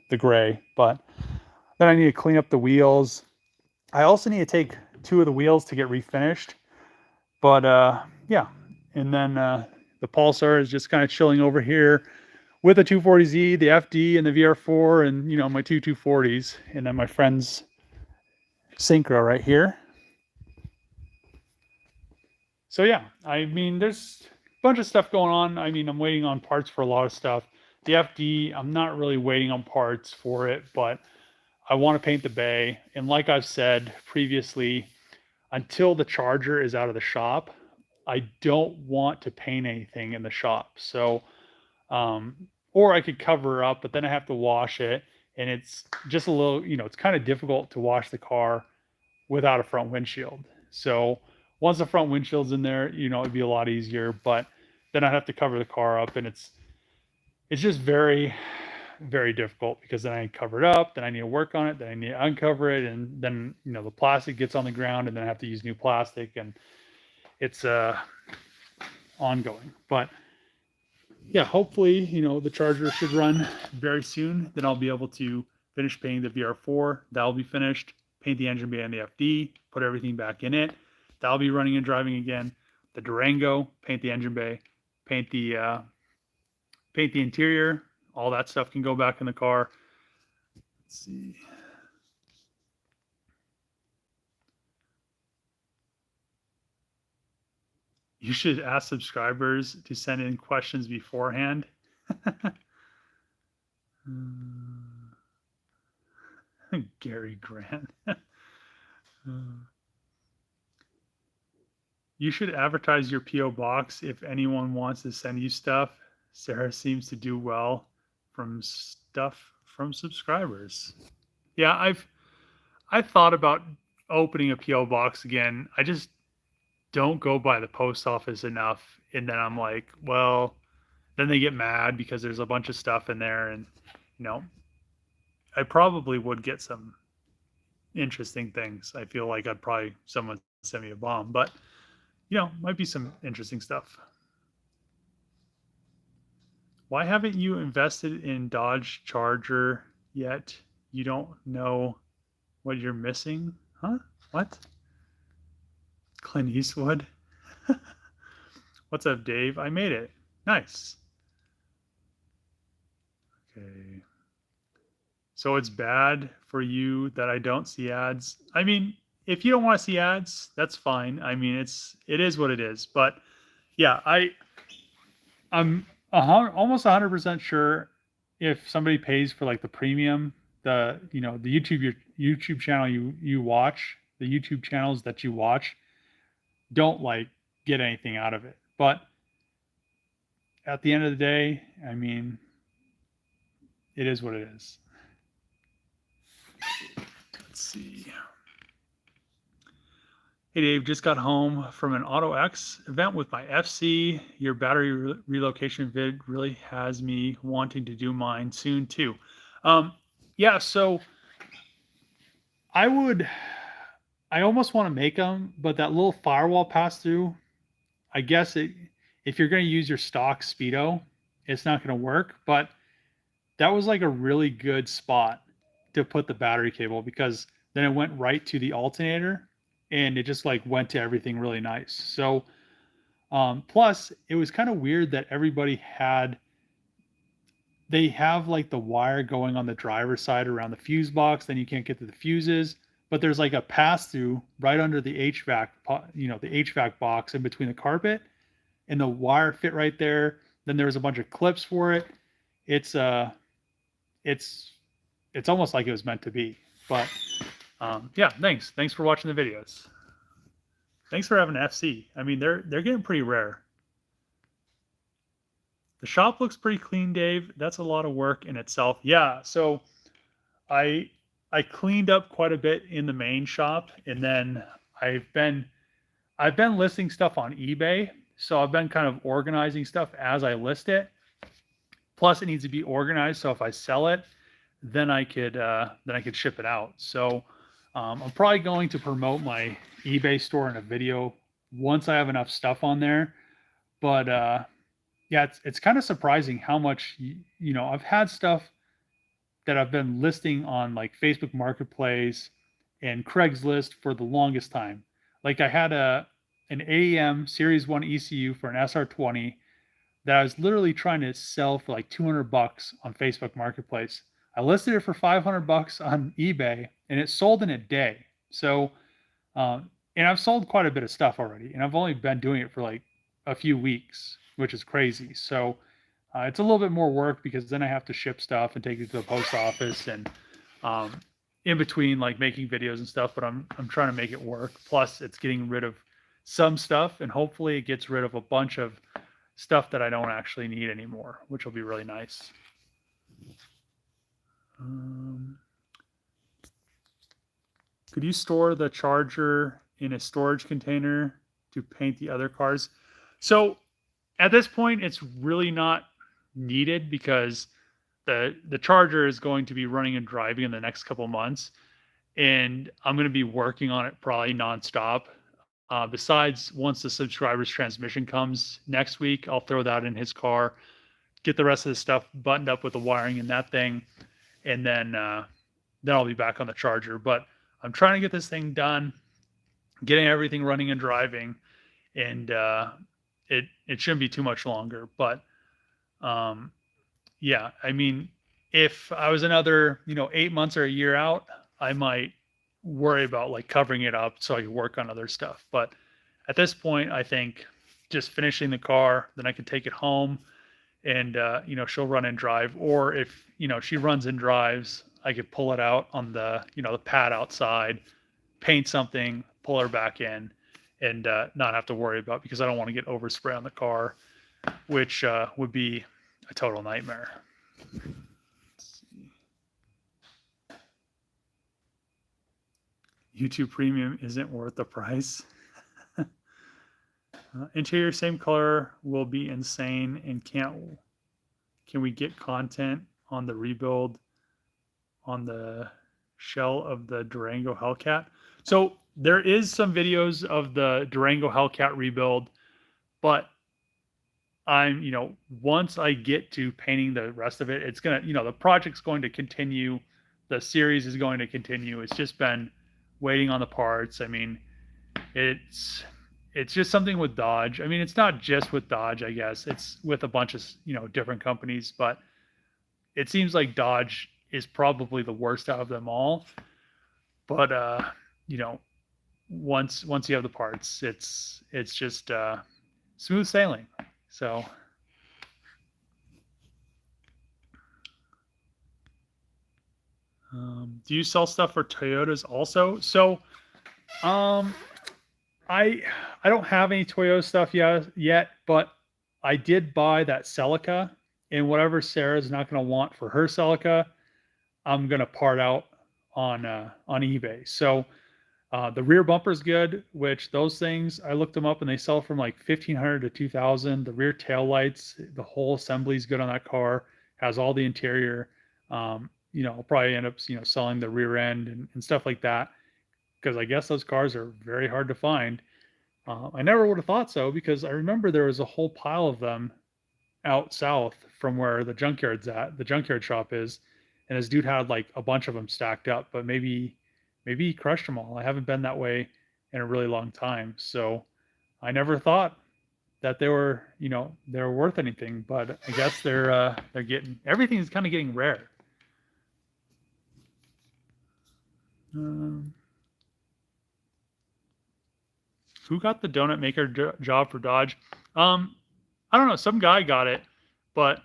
the gray. But then I need to clean up the wheels. I also need to take 2 of the wheels to get refinished. But yeah, and then the Pulsar is just kind of chilling over here with the 240Z, the FD, and the VR4, and my 2 240s, and then my friend's Synchro right here. So yeah, I mean, there's a bunch of stuff going on. I mean, I'm waiting on parts for a lot of stuff. The FD, I'm not really waiting on parts for it, but I want to paint the bay. And like I've said previously, until the charger is out of the shop, I don't want to paint anything in the shop. So, or I could cover up, but then I have to wash it. And it's just a little, it's kind of difficult to wash the car without a front windshield. So once the front windshield's in there, it'd be a lot easier. But then I'd have to cover the car up, and it's just very, very difficult because then I cover it up, then I need to work on it, then I need to uncover it, and then the plastic gets on the ground, and then I have to use new plastic, and it's ongoing. But yeah, hopefully the charger should run very soon. Then I'll be able to finish painting the VR4. That'll be finished. Paint the engine bay and the FD. Put everything back in it. That'll be running and driving again. The Durango. Paint the engine bay. Paint the interior. All that stuff can go back in the car. Let's see. You should ask subscribers to send in questions beforehand. Gary Grant. You should advertise your P.O. box if anyone wants to send you stuff. Sarah seems to do well from stuff from subscribers. Yeah, I've thought about opening a P.O. box again. I just don't go by the post office enough, and then I'm like, well, then they get mad because there's a bunch of stuff in there, and I probably would get some interesting things. I feel like someone send me a bomb, but might be some interesting stuff. Why haven't you invested in Dodge Charger yet? You don't know what you're missing? Huh? What? Clint Eastwood? What's up, Dave? I made it. Nice. Okay. So it's bad for you that I don't see ads. I mean, if you don't want to see ads, that's fine. I mean, it is what it is. But yeah, I'm almost 100% sure if somebody pays for like the premium, the YouTube channel you watch, the YouTube channels that you watch don't like get anything out of it. But at the end of the day, I mean, it is what it is. Let's see. Hey Dave, just got home from an Auto X event with my FC. Your battery relocation vid really has me wanting to do mine soon too. Yeah, so I almost want to make them, but that little firewall pass through, I guess if you're going to use your stock Speedo, it's not going to work. But that was like a really good spot to put the battery cable, because then it went right to the alternator and it just like went to everything really nice. So plus it was kind of weird that they have like the wire going on the driver's side around the fuse box, then you can't get to the fuses, but there's like a pass through right under the HVAC, the HVAC box in between the carpet, and the wire fit right there. Then there was a bunch of clips for it. It's almost like it was meant to be. But yeah, thanks for watching the videos. Thanks for having an FC. I mean, they're getting pretty rare. The shop looks pretty clean, Dave. That's a lot of work in itself. Yeah, so I cleaned up quite a bit in the main shop, and then I've been listing stuff on eBay. So I've been kind of organizing stuff as I list it. Plus, it needs to be organized, so if I sell it, then I could ship it out. So I'm probably going to promote my eBay store in a video once I have enough stuff on there. But yeah, it's kind of surprising how much I've had stuff that I've been listing on like Facebook Marketplace and Craigslist for the longest time. Like I had an AEM Series 1 ECU for an SR20 that I was literally trying to sell for like $200 on Facebook Marketplace. I listed it for $500 on eBay, and it sold in a day. So, and I've sold quite a bit of stuff already, and I've only been doing it for like a few weeks, which is crazy. So, It's a little bit more work because then I have to ship stuff and take it to the post office and um, in between like making videos and stuff. But I'm trying to make it work. Plus, it's getting rid of some stuff, and hopefully, it gets rid of a bunch of stuff that I don't actually need anymore, which will be really nice. Um, could you store the charger in a storage container to paint the other cars? So at this point, it's really not needed because the charger is going to be running and driving in the next couple months, and I'm going to be working on it probably nonstop. Besides, once the subscriber's transmission comes next week, I'll throw that in his car, get the rest of the stuff buttoned up with the wiring in that thing, and then I'll be back on the charger. But I'm trying to get this thing done, getting everything running and driving, and it shouldn't be too much longer. But um, yeah, I mean, if I was another 8 months or a year out, I might worry about like covering it up so I could work on other stuff. But at this point, I think just finishing the car, then I can take it home and she'll run and drive. Or if she runs and drives, I could pull it out on the pad outside, paint something, pull her back in, and not have to worry about, because I don't want to get overspray on the car, which would be a total nightmare. Let's see. YouTube Premium isn't worth the price. Interior same color will be insane, and can we get content on the rebuild on the shell of the Durango Hellcat? So there is some videos of the Durango Hellcat rebuild, but I'm, once I get to painting the rest of it, it's gonna, the project's going to continue. The series is going to continue. It's just been waiting on the parts. I mean, it's just something with Dodge. I mean, it's not just with Dodge, I guess. It's with a bunch of, different companies, but it seems like Dodge is probably the worst out of them all. But once you have the parts, it's just smooth sailing. So do you sell stuff for Toyotas also? So I don't have any Toyota stuff yet, but I did buy that Celica, and whatever Sarah's not going to want for her Celica, I'm going to part out on eBay. So the rear bumper is good, which those things I looked them up and they sell from like 1,500 to 2,000. The rear tail lights, the whole assembly is good on that car. Has all the interior. I'll probably end up selling the rear end and stuff like that, because I guess those cars are very hard to find. I never would have thought so, because I remember there was a whole pile of them out south from where the junkyard shop is, and this dude had like a bunch of them stacked up, but maybe he crushed them all. I haven't been that way in a really long time, so I never thought that they were worth anything, but I guess they're getting, everything's kind of getting rare. Who got the donut maker job for Dodge? I don't know. Some guy got it, but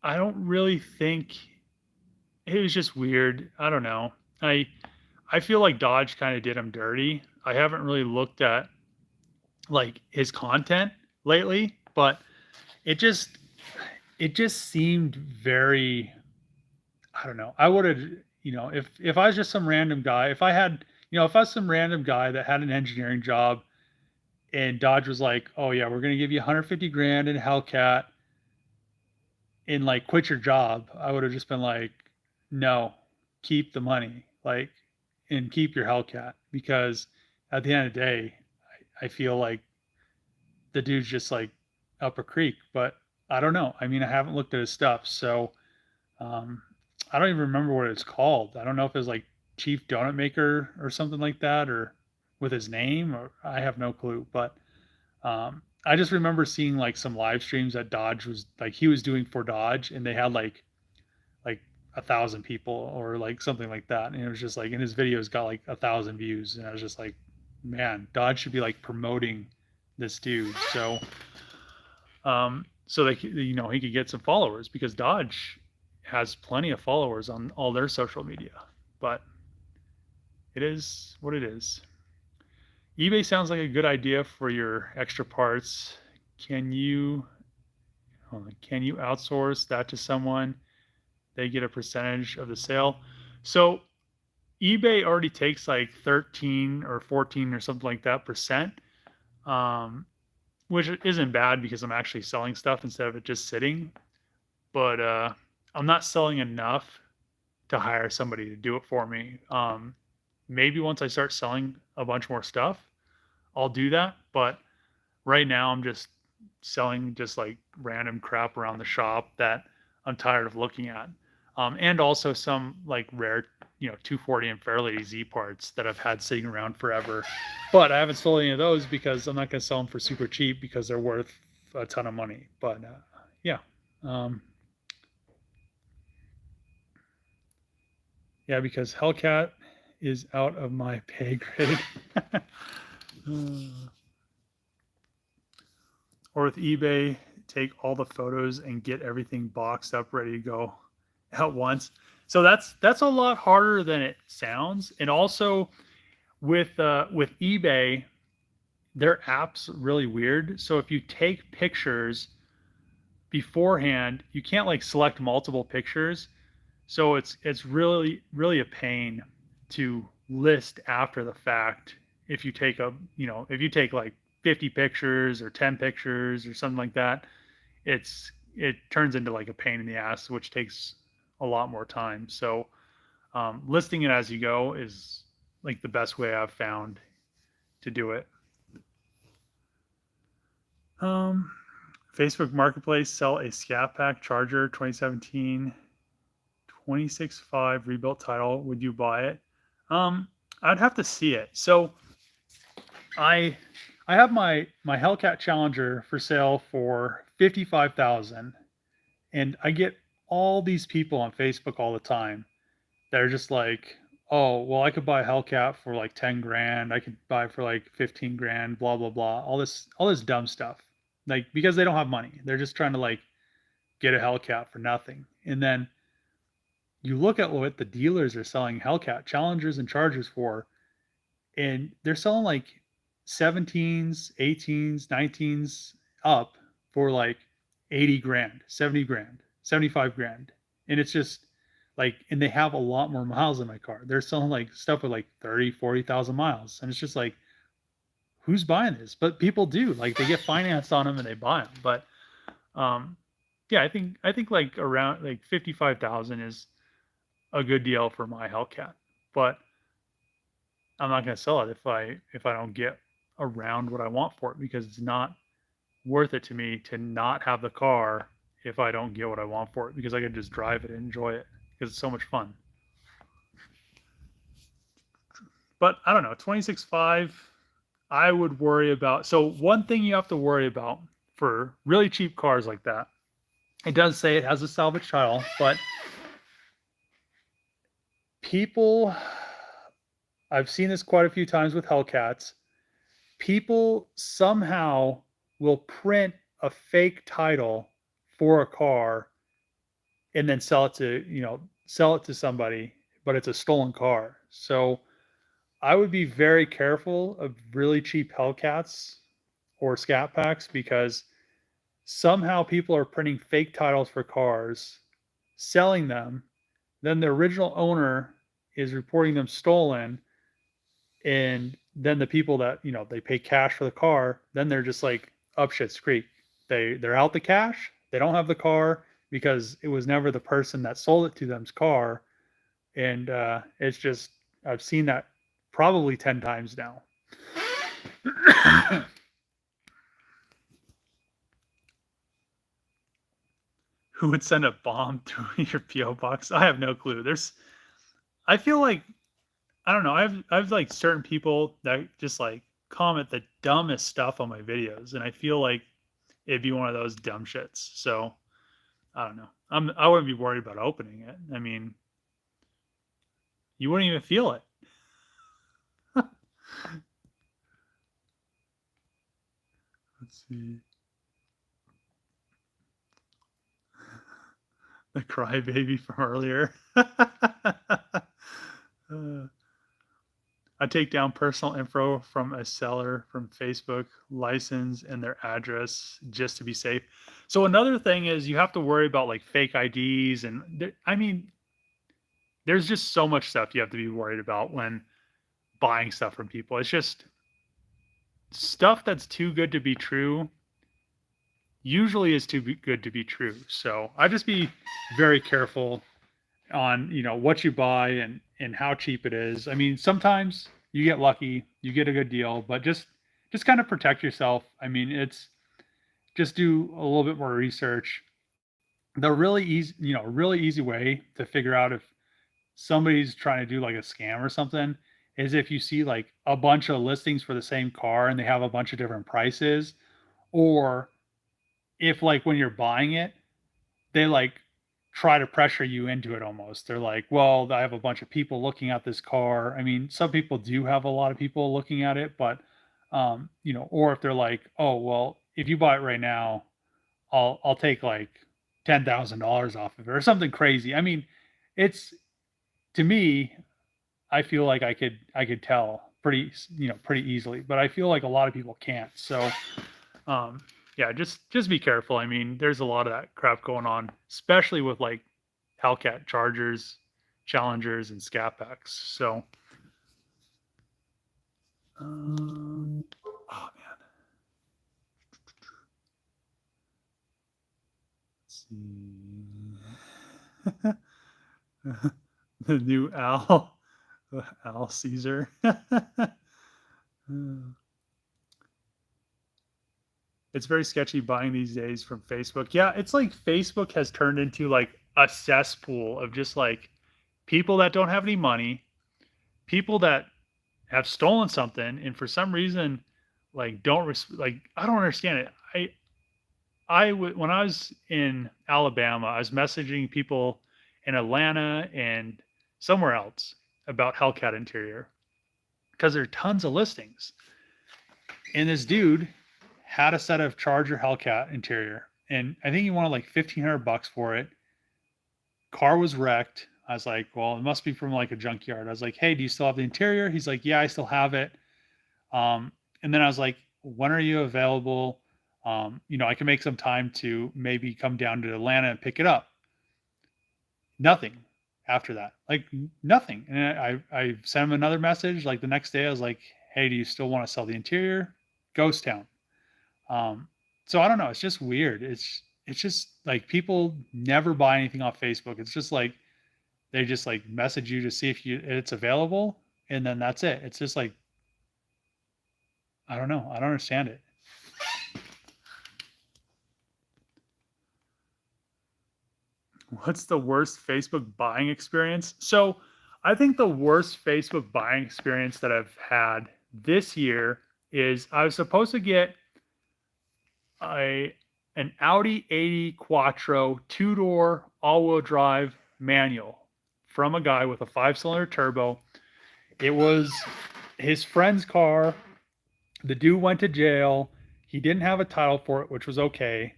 I don't really think, it was just weird. I don't know. I feel like Dodge kind of did him dirty. I haven't really looked at like his content lately, but it just seemed very, I don't know. I would have, if I was just some random guy, if I was some random guy that had an engineering job and Dodge was like, "Oh yeah, we're going to give you 150 grand in Hellcat and like quit your job," I would have just been like, "No, keep the money, like, and keep your Hellcat," because at the end of the day, I feel like the dude's just like up a creek. But I don't know. I mean, I haven't looked at his stuff, so um, I don't even remember what it's called. I don't know if it's like Chief Donut Maker or something like that, or with his name, or I have no clue. But I just remember seeing like some live streams that Dodge was like, he was doing for Dodge, and they had like 1,000 people or like something like that, and it was just like, in his videos got like 1,000 views, and I was just like, man, Dodge should be like promoting this dude. So so they, he could get some followers, because Dodge has plenty of followers on all their social media. But it is what it is. eBay sounds like a good idea for your extra parts. Can you outsource that to someone? They get a percentage of the sale. So eBay already takes like 13 or 14 or something like that percent, which isn't bad because I'm actually selling stuff instead of it just sitting. But I'm not selling enough to hire somebody to do it for me. Maybe once I start selling a bunch more stuff, I'll do that. But right now, I'm just selling just like random crap around the shop that I'm tired of looking at. And also some like rare, 240 and Fairlady Z parts that I've had sitting around forever. But I haven't sold any of those because I'm not going to sell them for super cheap because they're worth a ton of money. But yeah. Yeah, because Hellcat is out of my pay grade. Or with eBay, take all the photos and get everything boxed up, ready to go at once. So that's a lot harder than it sounds. And also with eBay, their app's really weird. So if you take pictures beforehand, you can't like select multiple pictures. So it's really a pain to list after the fact. If you take like 50 pictures or 10 pictures or something like that, it turns into like a pain in the ass, which takes a lot more time. So listing it as you go is like the best way I've found to do it. Facebook Marketplace, sell a Scat Pack Charger 2017 26.5 rebuilt title. Would you buy it? I'd have to see it. So I have my Hellcat Challenger for sale for $55,000, and I get all these people on Facebook all the time that are just like, oh, well, I could buy a Hellcat for like 10 grand. I could buy for like 15 grand, blah, blah, blah. All this dumb stuff. Like, because they don't have money. They're just trying to like get a Hellcat for nothing. And then you look at what the dealers are selling Hellcat Challengers and Chargers for, and they're selling like 17s, 18s, 19s up for like 80 grand, 70 grand, 75 grand. And it's just like, and they have a lot more miles in my car. They're selling like stuff with like 30, 40,000 miles. And it's just like, who's buying this? But people do. Like, they get financed on them and they buy them. But yeah, I think like around like 55,000 is a good deal for my Hellcat. But I'm not going to sell it if I don't get around what I want for it, because it's not worth it to me to not have the car if I don't get what I want for it, because I can just drive it and enjoy it because it's so much fun. But I don't know, 26.5, I would worry about. So one thing you have to worry about for really cheap cars like that, it does say it has a salvage title, but people, I've seen this quite a few times with Hellcats. People somehow will print a fake title for a car and then sell it to somebody, but it's a stolen car. So I would be very careful of really cheap Hellcats or Scat Packs, because somehow people are printing fake titles for cars, selling them, then the original owner is reporting them stolen, and then the people that they pay cash for the car, then they're just like up shit's creek. They're out the cash. They don't have the car because it was never the person that sold it to them's car, and it's just, I've seen that probably 10 times now. Who would send a bomb to your PO box? I have no clue. I feel like, I don't know. I've like certain people that just like comment the dumbest stuff on my videos, and I feel like it'd be one of those dumb shits. So I don't know. I wouldn't be worried about opening it. I mean, you wouldn't even feel it. Let's see. The crybaby from earlier. Uh, I take down personal info from a seller from Facebook, license, and their address just to be safe. So another thing is you have to worry about like fake IDs and I mean, there's just so much stuff you have to be worried about when buying stuff from people. It's just stuff that's too good to be true usually is good to be true. So I just be very careful on what you buy and how cheap it is. I mean, sometimes you get lucky, you get a good deal, but just kind of protect yourself. I mean, it's just do a little bit more research. The really easy way to figure out if somebody's trying to do like a scam or something is if you see like a bunch of listings for the same car and they have a bunch of different prices, or if like when you're buying it, they like try to pressure you into it almost. They're like, well, I have a bunch of people looking at this car. I mean, some people do have a lot of people looking at it, but or if they're like, oh, well, if you buy it right now, I'll take like $10,000 off of it or something crazy. I mean, it's to me, I feel like I could tell pretty easily, but I feel like a lot of people can't. So um, yeah, just be careful. I mean, there's a lot of that crap going on, especially with like Hellcat Chargers, Challengers, and Scat Packs. So, oh man, let's see, the new Al Caesar. It's very sketchy buying these days from Facebook. Yeah, it's like Facebook has turned into like a cesspool of just like people that don't have any money, people that have stolen something, and for some reason, like like I don't understand it. When I was in Alabama, I was messaging people in Atlanta and somewhere else about Hellcat interior because there are tons of listings, and this dude had a set of Charger Hellcat interior, and I think he wanted like $1,500 for it. Car was wrecked. I was like, well, it must be from like a junkyard. I was like, hey, do you still have the interior? He's like, yeah, I still have it. And then I was like, when are you available? I can make some time to maybe come down to Atlanta and pick it up. Nothing after that, like nothing. And I sent him another message like the next day. I was like, hey, do you still want to sell the interior? Ghost town. So I don't know. It's just weird. It's just like people never buy anything off Facebook. It's just like they just like message you to see if it's available, and then that's it. It's just like I don't know. I don't understand it. What's the worst Facebook buying experience? So I think the worst Facebook buying experience that I've had this year is I was supposed to get a an Audi 80 Quattro two-door all-wheel drive manual from a guy with a 5-cylinder turbo. It was his friend's car. The dude went to jail. He didn't have a title for it, which was okay.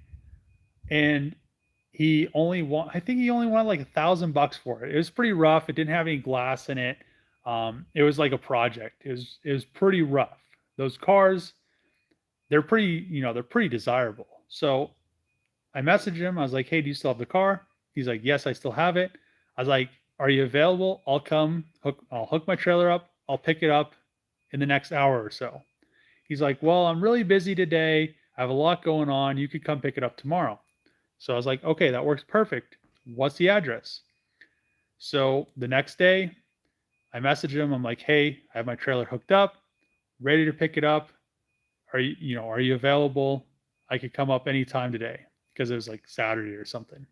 And I think he only wanted like $1,000 for it. It was pretty rough. It didn't have any glass in it. It was like a project. It was pretty rough. Those cars, they're pretty desirable. So I messaged him. I was like, hey, do you still have the car? He's like, yes, I still have it. I was like, are you available? I'll hook my trailer up. I'll pick it up in the next hour or so. He's like, well, I'm really busy today. I have a lot going on. You could come pick it up tomorrow. So I was like, okay, that works perfect. What's the address? So the next day, I messaged him. I'm like, hey, I have my trailer hooked up, ready to pick it up. Are you available? I could come up anytime today because it was like Saturday or something.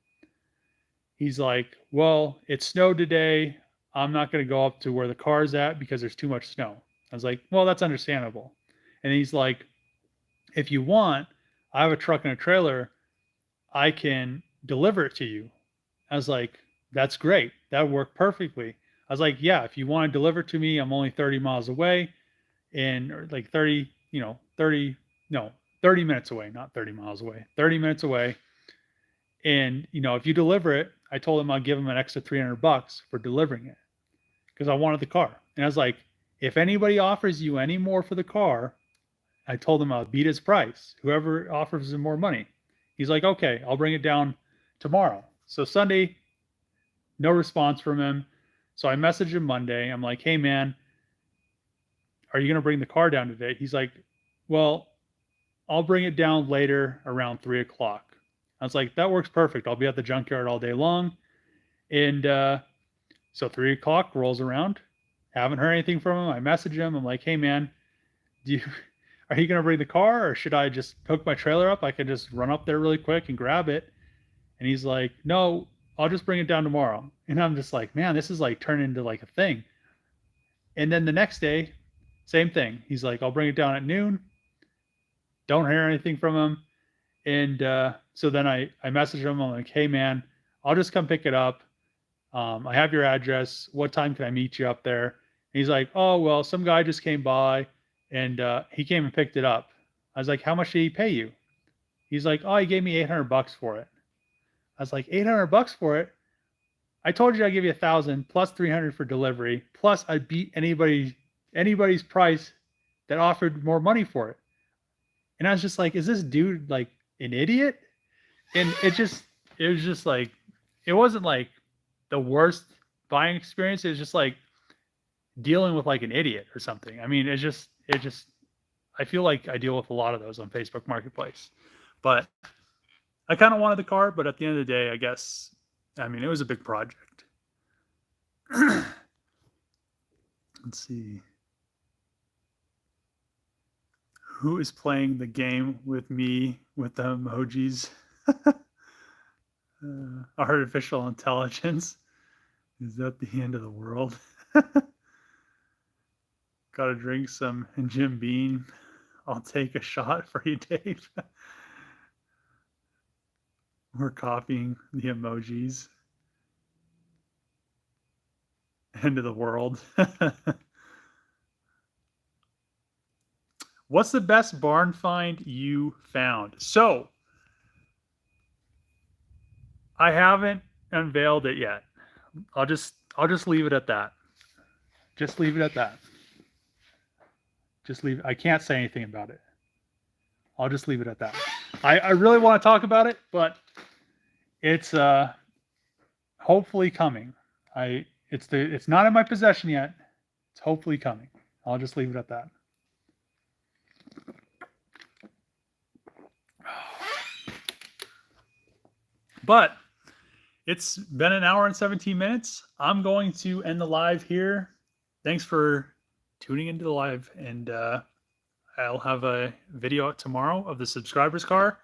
He's like, well, it snowed today. I'm not going to go up to where the car's at because there's too much snow. I was like, well, that's understandable. And he's like, if you want, I have a truck and a trailer. I can deliver it to you. I was like, that's great. That worked perfectly. I was like, yeah, if you want to deliver it to me, I'm only 30 miles away or like 30 minutes away, not 30 miles away, 30 minutes away. And, if you deliver it, I told him I'll give him an extra $300 for delivering it because I wanted the car. And I was like, if anybody offers you any more for the car, I told him I'll beat his price. Whoever offers him more money. He's like, okay, I'll bring it down tomorrow. So Sunday, no response from him. So I messaged him Monday. I'm like, hey man, are you going to bring the car down today? He's like, well, I'll bring it down later around 3 o'clock. I was like, that works perfect. I'll be at the junkyard all day long. And so 3 o'clock rolls around. Haven't heard anything from him. I message him. I'm like, hey man, are you going to bring the car or should I just hook my trailer up? I can just run up there really quick and grab it. And he's like, no, I'll just bring it down tomorrow. And I'm just like, man, this is like turning into like a thing. And then the next day, same thing. He's like, I'll bring it down at noon. Don't hear anything from him. And so then I message him. I'm like, hey man, I'll just come pick it up. I have your address. What time can I meet you up there? And he's like, oh, well, some guy just came by and he came and picked it up. I was like, how much did he pay you? He's like, oh, he gave me $800 for it. I was like, $800 for it? I told you I'd give you 1,000 plus 300 for delivery. Plus I beat anybody's price that offered more money for it. And I was just like, is this dude like an idiot? And it was just like, it wasn't like the worst buying experience. It was just like dealing with like an idiot or something. I mean, I feel like I deal with a lot of those on Facebook Marketplace. But I kind of wanted the car, but at the end of the day, I guess, I mean, it was a big project. Let's see. Who is playing the game with me with the emojis? Artificial intelligence. Is that the end of the world? Gotta drink some Jim Beam. I'll take a shot for you, Dave. We're copying the emojis. End of the world. What's the best barn find you found? So, I haven't unveiled it yet. I'll just leave it at that. Just leave it at that. I can't say anything about it. I'll just leave it at that. I really want to talk about it, but it's hopefully coming. It's not in my possession yet. It's hopefully coming. I'll just leave it at that. But it's been an hour and 17 minutes. I'm going to end the live here. Thanks for tuning into the live. And I'll have a video out tomorrow of the subscribers car.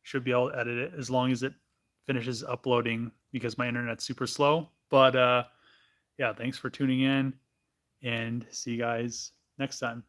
Should be able to edit it as long as it finishes uploading because my internet's super slow. But yeah, thanks for tuning in and see you guys next time.